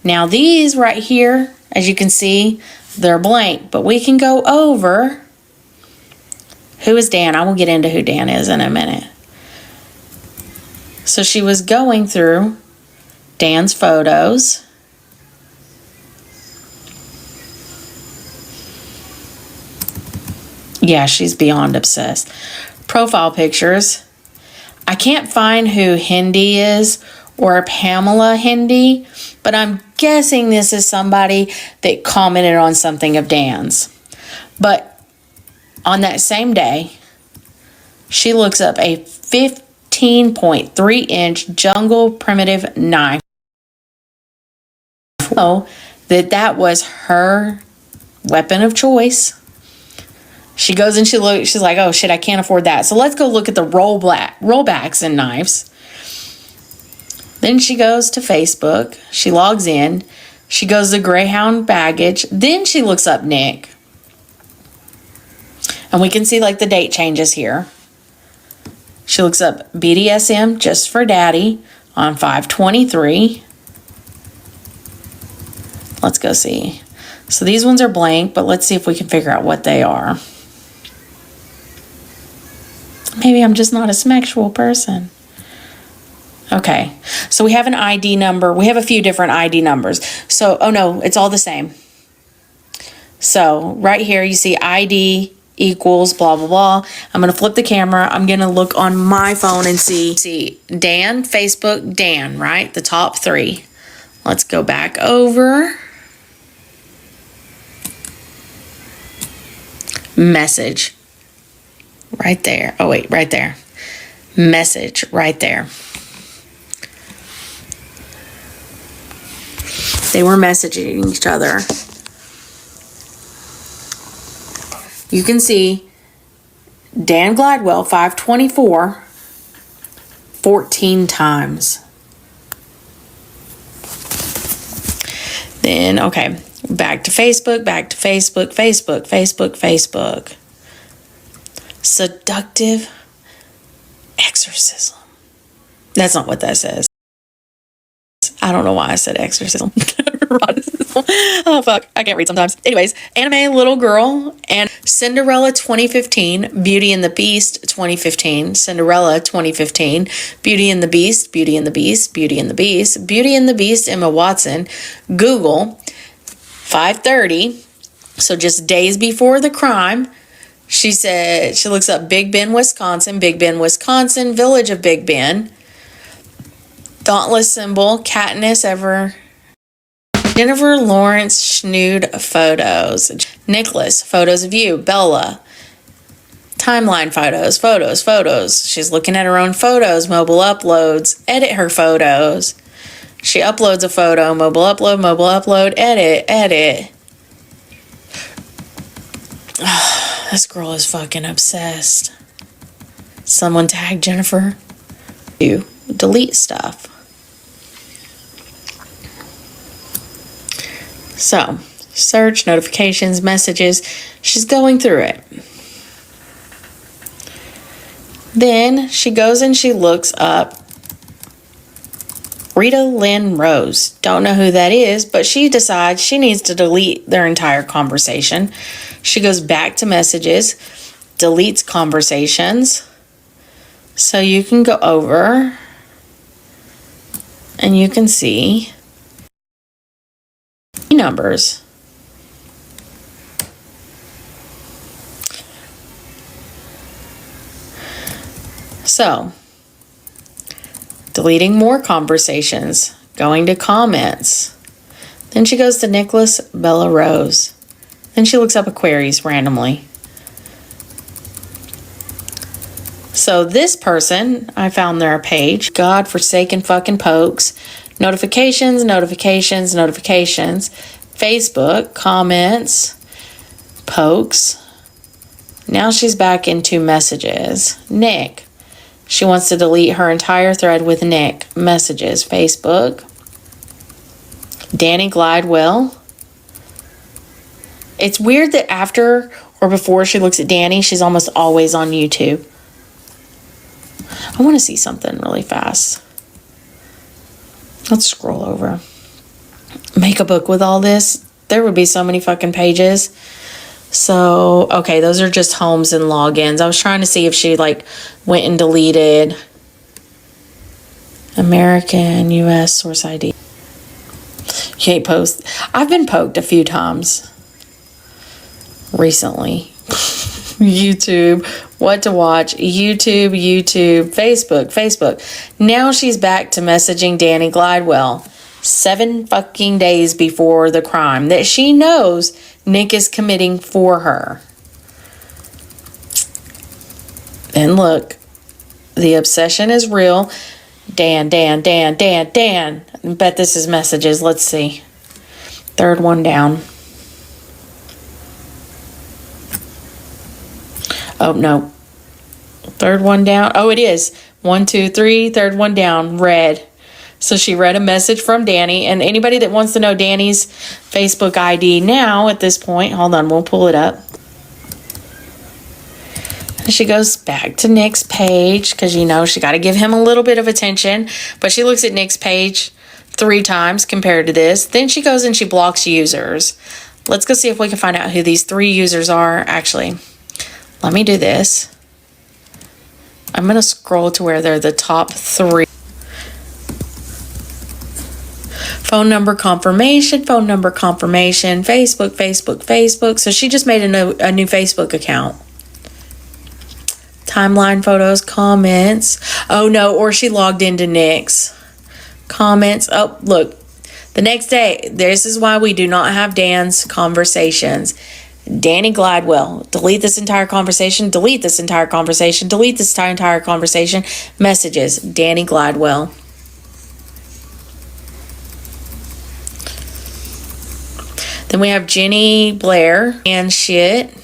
Now these right here, as you can see, they're blank, but we can go over who is Dan. I will get into who Dan is in a minute. So she was going through Dan's photos. Yeah, she's beyond obsessed. Profile pictures. I can't find who Hindi is or Pamela Hindi, but I'm guessing this is somebody that commented on something of Dan's. But on that same day, she looks up a 15.3-inch jungle primitive knife. So that was her weapon of choice. She goes and she's like, oh shit, I can't afford that. So let's go look at the rollbacks and knives. Then she goes to Facebook. She logs in. She goes to Greyhound baggage. Then she looks up Nick. And we can see like the date changes here. She looks up BDSM just for daddy on 5/23. Let's go see. So these ones are blank, but let's see if we can figure out what they are. Maybe I'm just not a sexual person. Okay, so we have an ID number. We have a few different ID numbers. So, oh no, it's all the same. So right here you see ID equals blah, blah, blah. I'm going to flip the camera. I'm going to look on my phone and see Dan, Facebook, Dan, right? The top 3. Let's go back over. Message. Right there. Oh, wait, right there. Message right there. They were messaging each other. You can see Dan Gladwell, 5/24, 14 times. Then, okay, back to Facebook, Facebook. Seductive exorcism. That's not what that says. I don't know why I said exorcism. Eroticism. Oh, fuck. I can't read sometimes. Anyways, anime little girl and Cinderella 2015, Beauty and the Beast 2015, Cinderella 2015, Beauty and the Beast, Beauty and the Beast, Beauty and the Beast, Beauty and the Beast, Emma Watson, Google, 5:30. So just days before the crime. She said she looks up Big Bend, Wisconsin, Village of Big Bend, Dauntless symbol, Katniss ever. Jennifer Lawrence Schnood photos. Nicholas, photos of you. Bella, timeline photos. She's looking at her own photos, mobile uploads, edit her photos. She uploads a photo, mobile upload, edit. This girl is fucking obsessed. Someone tag Jennifer. You delete stuff. So, search, notifications, messages. She's going through it. Then she goes and she looks up Rita Lynn Rose. Don't know who that is, but she decides she needs to delete their entire conversation. She goes back to messages, deletes conversations. So you can go over and you can see numbers. So, deleting more conversations, going to comments. Then she goes to Nicholas, Bella Rose. Then she looks up Aquarius randomly. So this person, I found their page, God-forsaken fucking pokes, notifications, Facebook, comments, pokes. Now she's back into messages. Nick. She wants to delete her entire thread with Nick. Messages, Facebook. Danny Glidewell. It's weird that after or before she looks at Danny, she's almost always on YouTube. I want to see something really fast. Let's scroll over. Make a book with all this. There would be so many fucking pages. So, okay, those are just homes and logins. I was trying to see if she like went and deleted American, US, source ID. She ain't post. I've been poked a few times recently. YouTube, what to watch, YouTube, Facebook. Now she's back to messaging Danny Glidewell 7 fucking days before the crime that she knows Nick is committing for her. And look, the obsession is real. Dan. I bet this is messages. Let's see. Third one down. Oh, no. Third one down. Oh, it is. 1, 2, 3. Third one down. Read. So she read a message from Danny. And anybody that wants to know Danny's Facebook ID now at this point, hold on, we'll pull it up. And she goes back to Nick's page because, you know, she got to give him a little bit of attention. But she looks at Nick's page 3 times compared to this. Then she goes and she blocks users. Let's go see if we can find out who these 3 users are. Actually, let me do this. I'm going to scroll to where they're the top 3. Phone number confirmation, Facebook. So she just made a new Facebook account. Timeline photos, comments. Oh no, or she logged into Nick's. Comments. Oh, look. The next day, this is why we do not have Dan's conversations. Danny Glidewell. Delete this entire conversation. Messages. Danny Glidewell. Then we have Jenny Blair and shit.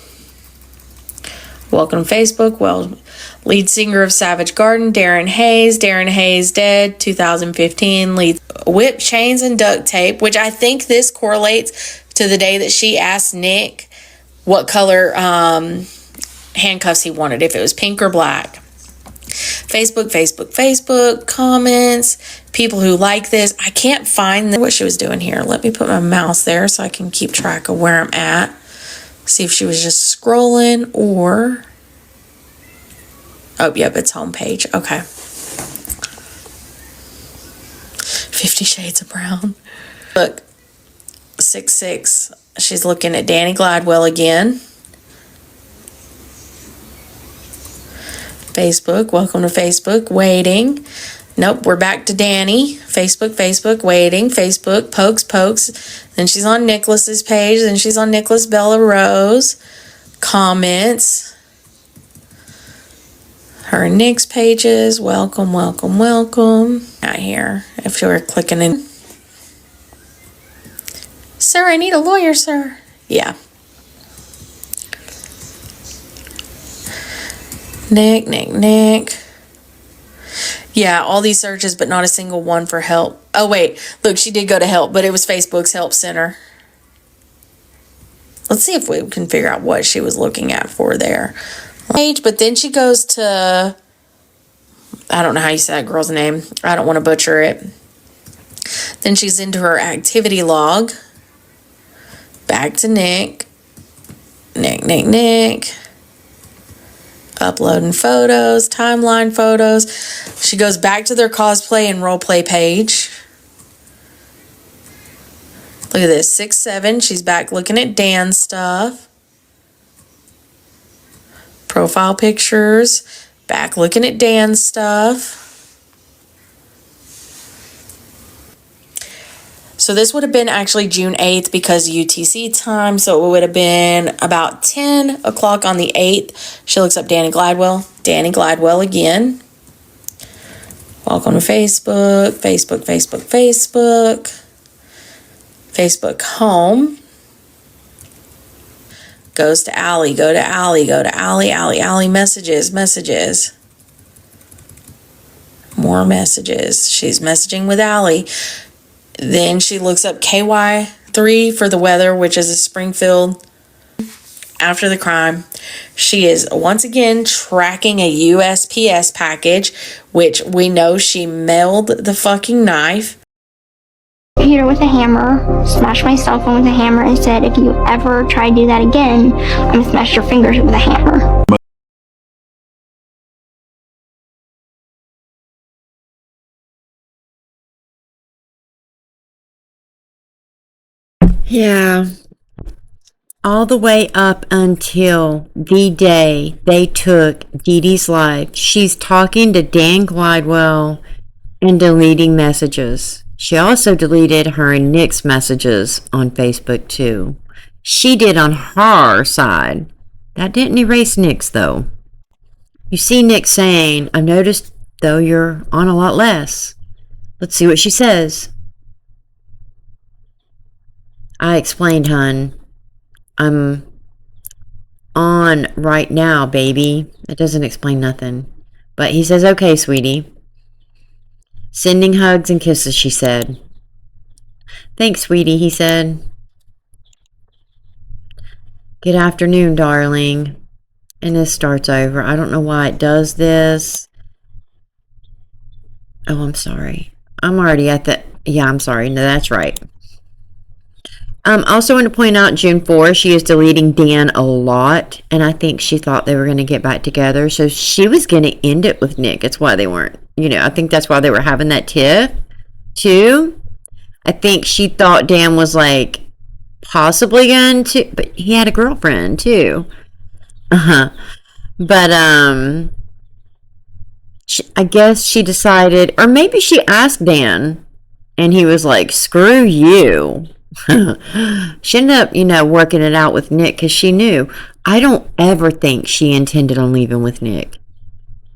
Welcome to Facebook. Well, lead singer of Savage Garden, Darren Hayes. Darren Hayes dead, 2015. Lead whip, chains, and duct tape, which I think this correlates to the day that she asked Nick what color handcuffs he wanted, if it was pink or black. Facebook, comments, people who like this. I can't find what she was doing here. Let me put my mouse there so I can keep track of where I'm at. See if she was just scrolling or... Oh, yep, it's homepage. Okay. 50 Shades of Brown. Look, 6'6". She's looking at Danny Glidewell again. Facebook, welcome to Facebook, waiting. Nope, we're back to Danny. Facebook, waiting. Facebook, pokes. Then she's on Nicholas's page. Then she's on Nicholas Bella Rose. Comments. Her and Nick's pages. Welcome. Out here. If you were clicking in. Sir, I need a lawyer, sir. Yeah. Nick. Yeah, all these searches, but not a single one for help. Oh, wait. Look, she did go to help, but it was Facebook's help center. Let's see if we can figure out what she was looking at for there. But then she goes to... I don't know how you say that girl's name. I don't want to butcher it. Then she's into her activity log. Back to Nick. Nick. Uploading photos, timeline photos. She goes back to their cosplay and roleplay page. Look at this, 6/7. She's back looking at Dan's stuff. Profile pictures. Back looking at Dan's stuff. So this would have been actually June 8th because UTC time. So it would have been about 10 o'clock on the 8th. She looks up Danny Gladwell. Danny Gladwell again. Welcome to Facebook. Facebook home. Goes to Allie. Go to Allie. Allie. Messages. More messages. She's messaging with Allie. Then she looks up KY3 for the weather, which is a Springfield after the crime. She is once again tracking a USPS package, which we know she mailed the fucking knife.
Computer with a hammer, smashed my cell phone with a hammer, and said, if you ever try to do that again, I'm gonna smash your fingers with a hammer.
Yeah. All the way up until the day they took Dee Dee's life, she's talking to Dan Glidewell and deleting messages. She also deleted her and Nick's messages on Facebook too. She did on her side. That didn't erase Nick's though. You see Nick saying, I've noticed though you're on a lot less. Let's see what she says. I explained, hun. I'm on right now, baby. That doesn't explain nothing. But he says, okay, sweetie. Sending hugs and kisses, she said. Thanks, sweetie, he said. Good afternoon, darling. And this starts over. I don't know why it does this. Oh, I'm sorry. I'm already at the... Yeah, I'm sorry. No, that's right. Also want to point out June 4th, she is deleting Dan a lot, and I think she thought they were going to get back together, so she was going to end it with Nick. It's why they weren't, I think that's why they were having that tiff, too. I think she thought Dan was, like, possibly going to, but he had a girlfriend, too. But, I guess she decided, or maybe she asked Dan, and he was like, screw you. She ended up, working it out with Nick because she knew. I don't ever think she intended on leaving with Nick.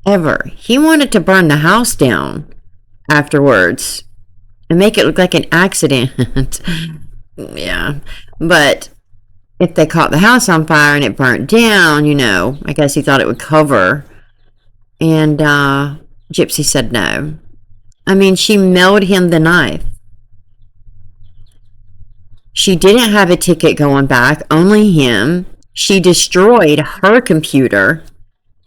Ever. He wanted to burn the house down afterwards and make it look like an accident. Yeah. But if they caught the house on fire and it burnt down, I guess he thought it would cover. And Gypsy said no. I mean, she mailed him the knife. She didn't have a ticket going back, only him. She destroyed her computer.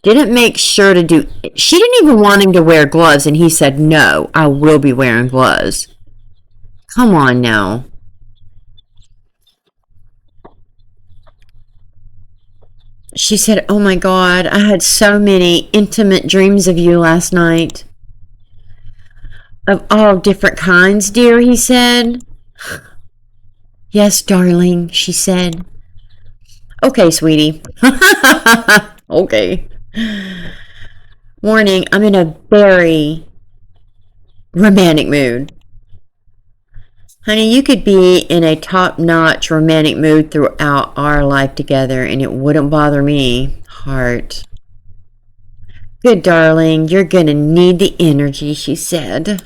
Didn't make sure to do... She didn't even want him to wear gloves, and he said, no, I will be wearing gloves. Come on now. She said, oh my God, I had so many intimate dreams of you last night. Of all different kinds, dear, he said. Yes, darling, she said. Okay, sweetie. Okay. Warning, I'm in a very romantic mood. Honey, you could be in a top-notch romantic mood throughout our life together and it wouldn't bother me. Heart. Good, darling. You're gonna need the energy, she said.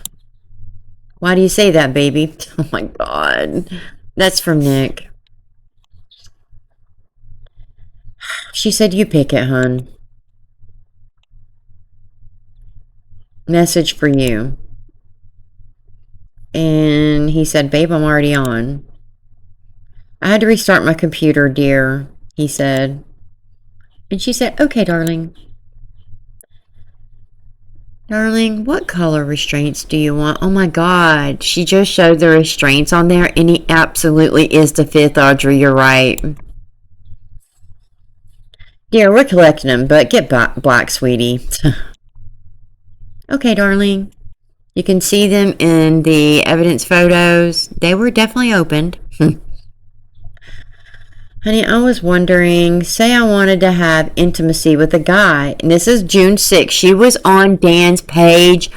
Why do you say that, baby? Oh my God. That's from Nick. She said, you pick it, hun. Message for you. And he said, babe, I'm already on. I had to restart my computer, dear, he said. And she said, okay, darling. Darling, what color restraints do you want? Oh my God, she just showed the restraints on there and he absolutely is the 5th, Audrey, you're right. Dear, we're collecting them, but get black, sweetie. Okay, darling. You can see them in the evidence photos. They were definitely opened. Honey, I was wondering, say I wanted to have intimacy with a guy, and this is June 6th. She was on Dan's page,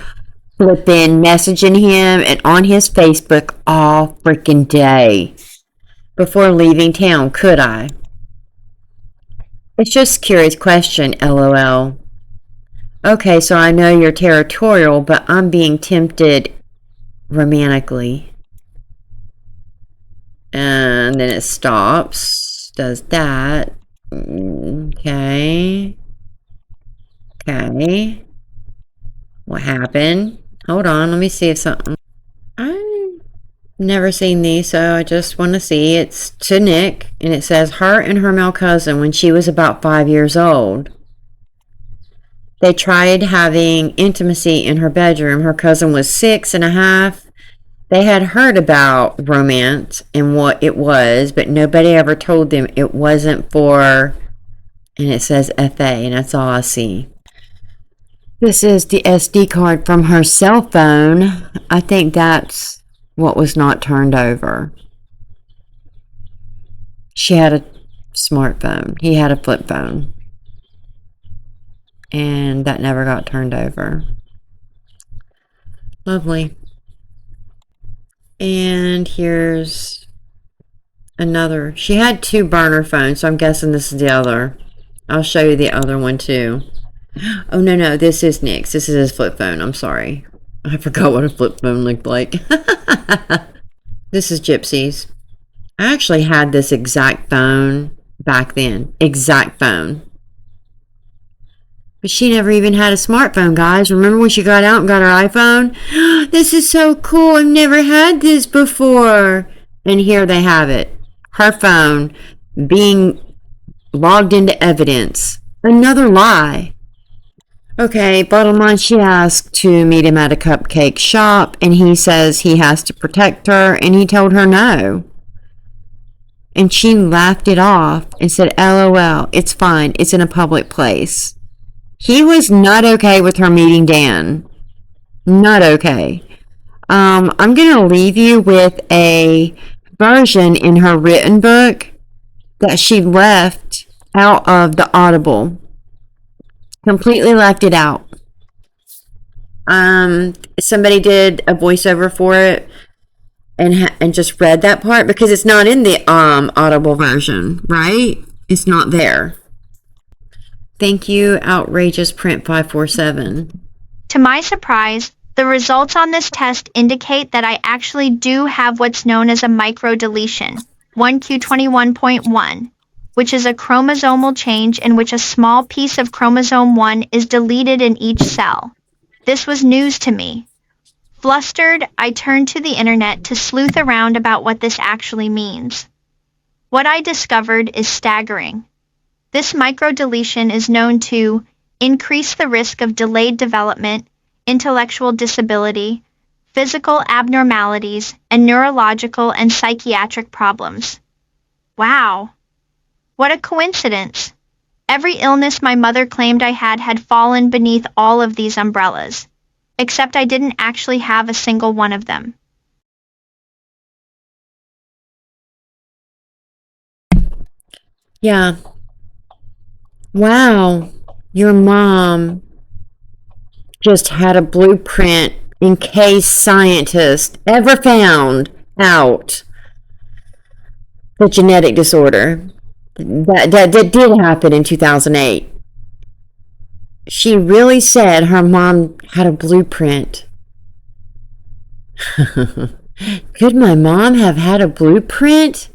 flipping, messaging him, and on his Facebook all freaking day before leaving town. Could I? It's just a curious question, LOL. Okay, so I know you're territorial, but I'm being tempted romantically. And then it stops. Does that. Okay. Okay. What happened? Hold on, let me see if something. I've never seen these, so I just want to see. It's to Nick, and it says, her and her male cousin when she was about 5 years old. They tried having intimacy in her bedroom. Her cousin was 6.5. They had heard about romance and what it was, but nobody ever told them it wasn't for, and it says FA, and that's all I see. This is the SD card from her cell phone. I think that's what was not turned over. She had a smartphone. He had a flip phone. And that never got turned over. Lovely. And here's another. She had 2 burner phones, so I'm guessing this is the other. I'll show you the other one too. Oh, no, this is Nick's. This is his flip phone. I'm sorry. I forgot what a flip phone looked like. This is Gypsy's. I actually had this exact phone back then. Exact phone. But she never even had a smartphone, guys. Remember when she got out and got her iPhone? This is so cool. I've never had this before. And here they have it. Her phone being logged into evidence. Another lie. Okay, bottom line, she asked to meet him at a cupcake shop. And he says he has to protect her. And he told her no. And she laughed it off and said, LOL, it's fine. It's in a public place. He was not okay with her meeting Dan. Not okay. I'm going to leave you with a version in her written book that she left out of the Audible. Completely left it out. Somebody did a voiceover for it and just read that part because it's not in the Audible version, right? It's not there. Thank you, Outrageous Print 547.
To my surprise, the results on this test indicate that I actually do have what's known as a microdeletion, 1q21.1, which is a chromosomal change in which a small piece of chromosome 1 is deleted in each cell. This was news to me. Flustered, I turned to the internet to sleuth around about what this actually means. What I discovered is staggering. This microdeletion is known to increase the risk of delayed development, intellectual disability, physical abnormalities, and neurological and psychiatric problems. Wow. What a coincidence. Every illness my mother claimed I had fallen beneath all of these umbrellas, except I didn't actually have a single one of them.
Yeah. Wow. Your mom just had a blueprint in case scientists ever found out the genetic disorder that did happen in 2008. She really said her mom had a blueprint. Could my mom have had a blueprint?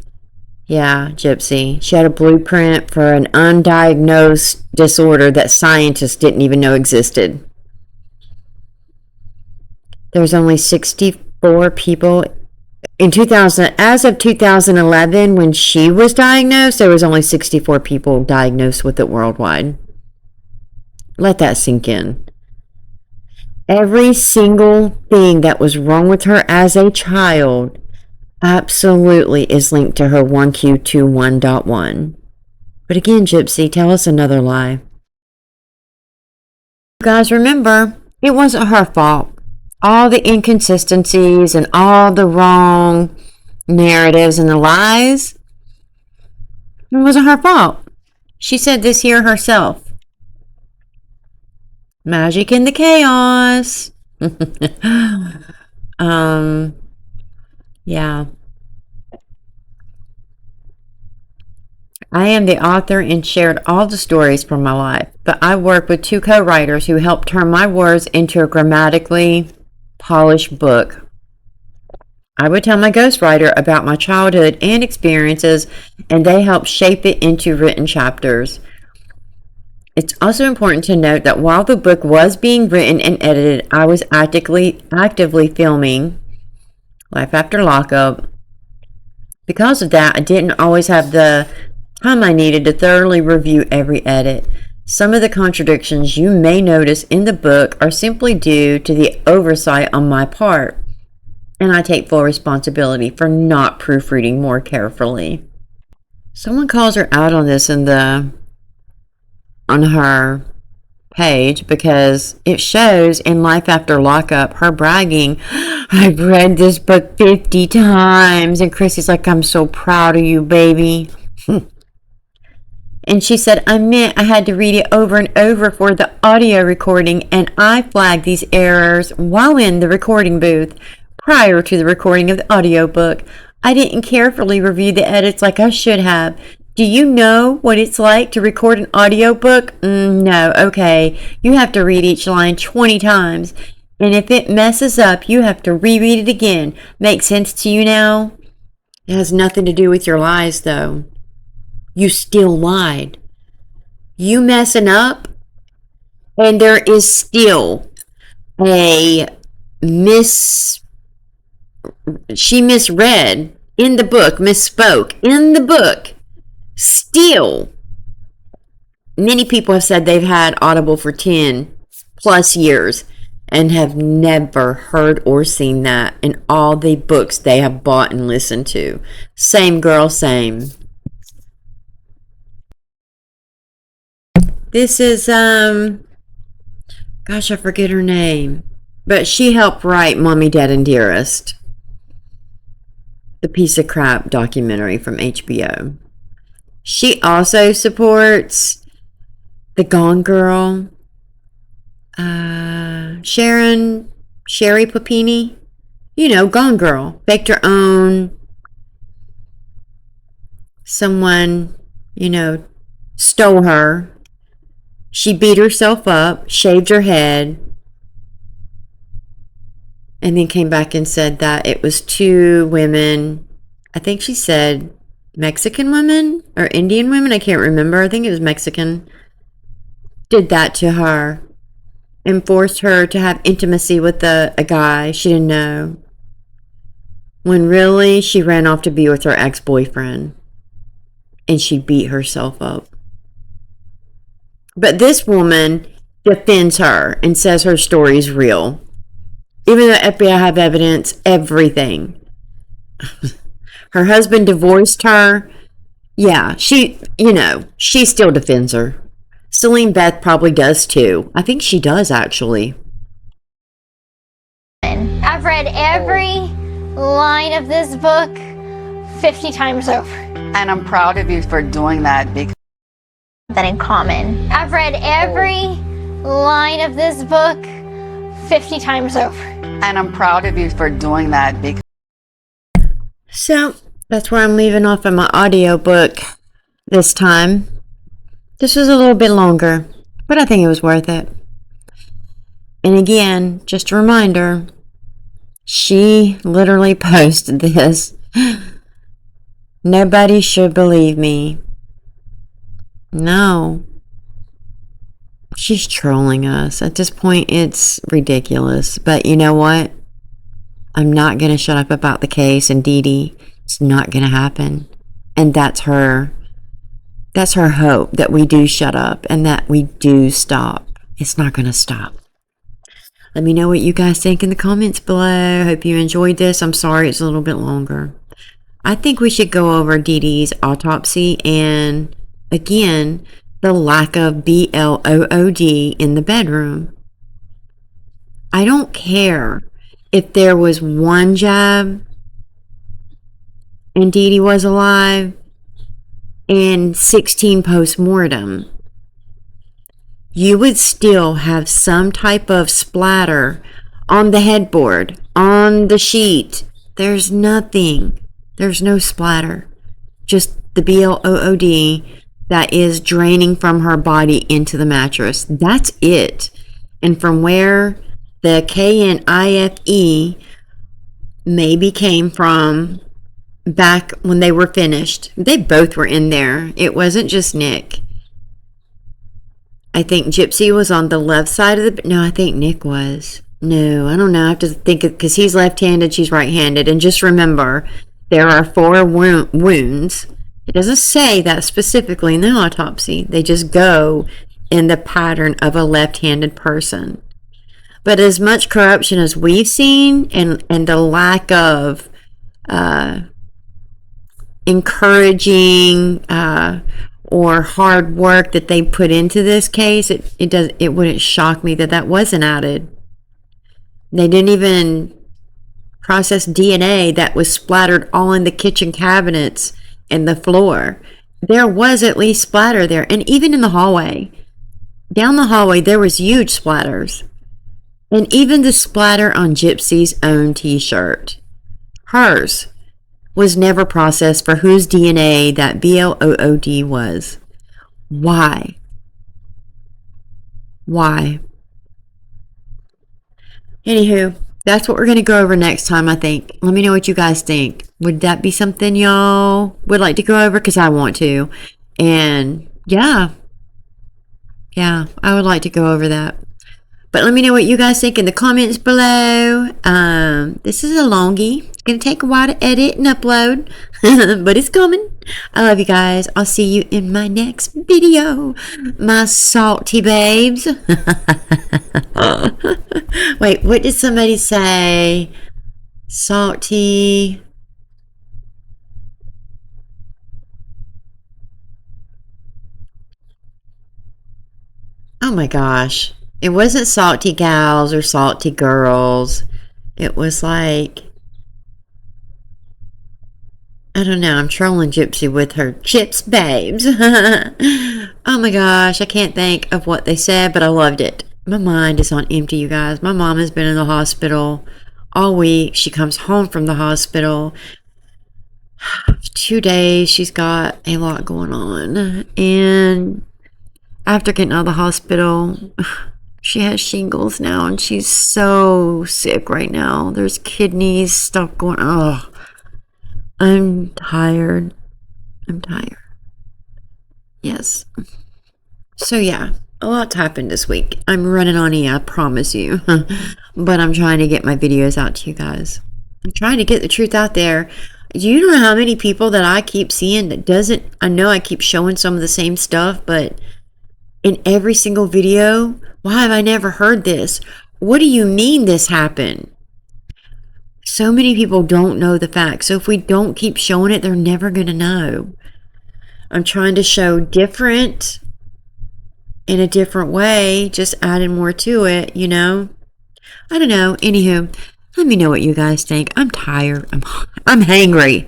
Yeah, Gypsy. She had a blueprint for an undiagnosed disorder that scientists didn't even know existed. There's only 64 people in 2000. As of 2011, when she was diagnosed, there was only 64 people diagnosed with it worldwide. Let that sink in. Every single thing that was wrong with her as a child absolutely is linked to her 1Q21.1. But again, Gypsy, tell us another lie. Guys, remember, it wasn't her fault. All the inconsistencies and all the wrong narratives and the lies, it wasn't her fault. She said this here herself. Magic in the chaos. Yeah. I am the author and shared all the stories from my life, but I work with 2 co-writers who helped turn my words into a grammatically polished book. I would tell my ghostwriter about my childhood and experiences, and they helped shape it into written chapters. It's also important to note that while the book was being written and edited, I was actively filming Life After Lockup. Because of that, I didn't always have the time I needed to thoroughly review every edit. Some of the contradictions you may notice in the book are simply due to the oversight on my part, and I take full responsibility for not proofreading more carefully. Someone calls her out on this on her page because it shows in Life After Lockup her bragging, I've read this book 50 times, and Chrissy's like, I'm so proud of you, baby. And she said, I meant I had to read it over and over for the audio recording, and I flagged these errors while in the recording booth prior to the recording of the audiobook. I didn't carefully review the edits like I should have. Do you know what it's like to record an audiobook? No, okay. You have to read each line 20 times. And if it messes up, you have to reread it again. Make sense to you now? It has nothing to do with your lies, though. You still lied. You messing up, and there is still she misread in the book, misspoke in the book. Still, many people have said they've had Audible for 10 plus years and have never heard or seen that in all the books they have bought and listened to. Same girl, same. This is, gosh, I forget her name, but she helped write Mommy, Dad, and Dearest, the piece of crap documentary from HBO. She also supports the Gone Girl, Sherry Papini. You know, Gone Girl. Faked her own. Someone, stole her. She beat herself up, shaved her head, and then came back and said that it was 2 women. I think she said Mexican women or Indian women. I can't remember. I think it was Mexican. Did that to her and forced her to have intimacy with a guy she didn't know, when really she ran off to be with her ex-boyfriend, and she beat herself up. But this woman defends her and says her story is real, even though FBI have evidence, everything. Her husband divorced her. Yeah, she still defends her. Celine Beth probably does too. I think she does, actually.
I've read every line of this book 50 times over.
And I'm proud of you for doing that because
that in common. I've read every line of this book
50 times over.
And I'm proud of you for doing that because
So that's where I'm leaving off in my audiobook this time. This was a little bit longer, but I think it was worth it. And again, just a reminder, she literally posted this. Nobody should believe me. No. She's trolling us. At this point, it's ridiculous. But you know what? I'm not going to shut up about the case and Dee Dee. It's not going to happen. And that's her hope, that we do shut up and that we do stop. It's not going to stop. Let me know what you guys think in the comments below. Hope you enjoyed this. I'm sorry it's a little bit longer. I think we should go over Dee Dee's autopsy and, again, the lack of BLOOD in the bedroom. I don't care if there was one jab and Dee Dee was alive and 16 post-mortem. You would still have some type of splatter on the headboard, on the sheet. There's nothing. There's no splatter. Just the BLOOD that is draining from her body into the mattress. That's it. And from where the KNIFE maybe came from back when they were finished, they both were in there. It wasn't just Nick. I think Gypsy was on the left side of the... No, I think Nick was. No, I don't know. I have to think because he's left-handed, she's right-handed. And just remember, there are 4 wounds. It doesn't say that specifically in the autopsy. They just go in the pattern of a left-handed person. But as much corruption as we've seen and the lack of encouraging or hard work that they put into this case, it wouldn't shock me that wasn't added. They didn't even process DNA that was splattered all in the kitchen cabinets and the floor. There was at least splatter there, and even in the hallway. Down the hallway there was huge splatters. And even the splatter on Gypsy's own t-shirt. Hers was never processed for whose DNA that BLOOD was. Why? Why? Anywho, that's what we're going to go over next time, I think. Let me know what you guys think. Would that be something y'all would like to go over? Because I want to. And yeah, I would like to go over that. But let me know what you guys think in the comments below. This is a longie. It's going to take a while to edit and upload, but it's coming. I love you guys. I'll see you in my next video, my salty babes. Wait, what did somebody say? Salty. Oh my gosh. It wasn't salty gals or salty girls. It was like, I don't know. I'm trolling Gypsy with her chips babes. Oh my gosh. I can't think of what they said, but I loved it. My mind is on empty, you guys. My mom has been in the hospital all week. She comes home from the hospital. 2 days. She's got a lot going on. And after getting out of the hospital, she has shingles now, and she's so sick right now. There's kidneys stuff going on. Oh, I'm tired. I'm tired. Yes. So yeah, a lot's happened this week. I'm running on E, I promise you. But I'm trying to get my videos out to you guys. I'm trying to get the truth out there. Do you know how many people that I keep seeing that doesn't... I know I keep showing some of the same stuff, but in every single video, why have I never heard this? What do you mean this happened? So many people don't know the facts. So if we don't keep showing it, they're never going to know. I'm trying to show different in a different way, just adding more to it, you know? I don't know. Anywho, let me know what you guys think. I'm tired. I'm hangry.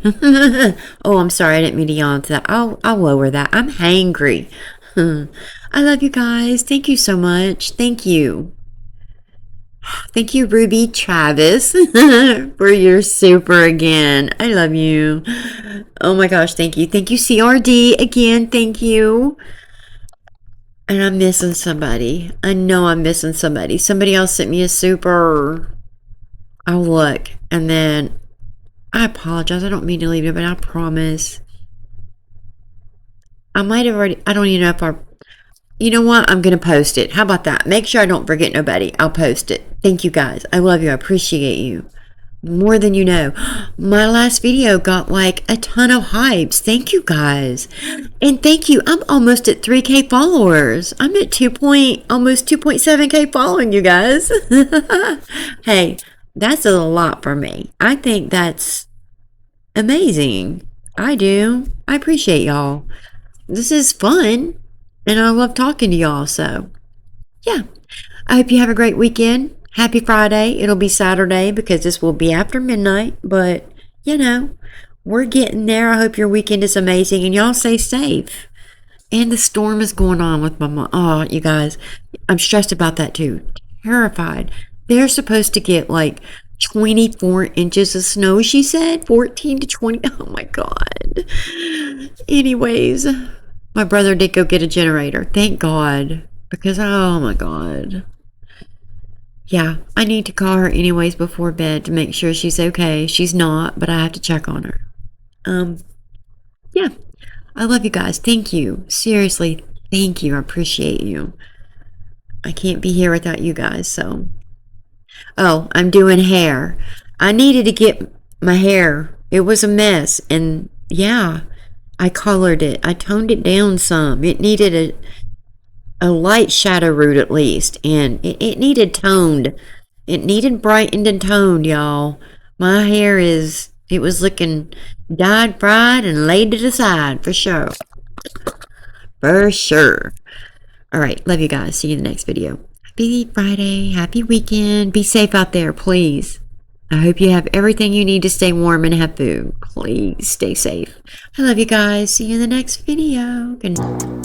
Oh, I'm sorry. I didn't mean to yawn to that. I'll lower that. I'm hangry. I love you guys. Thank you so much. Thank you. Thank you, Ruby Travis, for your super again. I love you. Oh my gosh, thank you. Thank you, CRD, again. Thank you. And I'm missing somebody. I know I'm missing somebody. Somebody else sent me a super. I'll look. And then I apologize. I don't mean to leave it, but I promise. I might have already. I don't even know if I. You know what? I'm going to post it. How about that? Make sure I don't forget nobody. I'll post it. Thank you guys. I love you. I appreciate you. More than you know. My last video got like a ton of hypes. Thank you guys. And thank you. I'm almost at 3K followers. I'm at almost 2.7K following you guys. Hey, that's a lot for me. I think that's amazing. I do. I appreciate y'all. This is fun. And I love talking to y'all, so yeah. I hope you have a great weekend. Happy Friday. It'll be Saturday because this will be after midnight, but you know, we're getting there. I hope your weekend is amazing and y'all stay safe. And the storm is going on with my mom. Oh, you guys, I'm stressed about that too. Terrified. They're supposed to get like 24 inches of snow, she said. 14 to 20. Oh my God. Anyways. My brother did go get a generator. Thank God. Because, oh my God. Yeah, I need to call her anyways before bed to make sure she's okay. She's not, but I have to check on her. Yeah. I love you guys. Thank you. Seriously, thank you. I appreciate you. I can't be here without you guys, so. Oh, I'm doing hair. I needed to get my hair. It was a mess. And, yeah. I colored it. I toned it down some. It needed a light shadow root at least. And it needed toned. It needed brightened and toned, y'all. My hair it was looking dyed, fried, and laid to the side for sure. For sure. All right. Love you guys. See you in the next video. Happy Friday. Happy weekend. Be safe out there, please. I hope you have everything you need to stay warm and have food. Please stay safe. I love you guys. See you in the next video. Good night.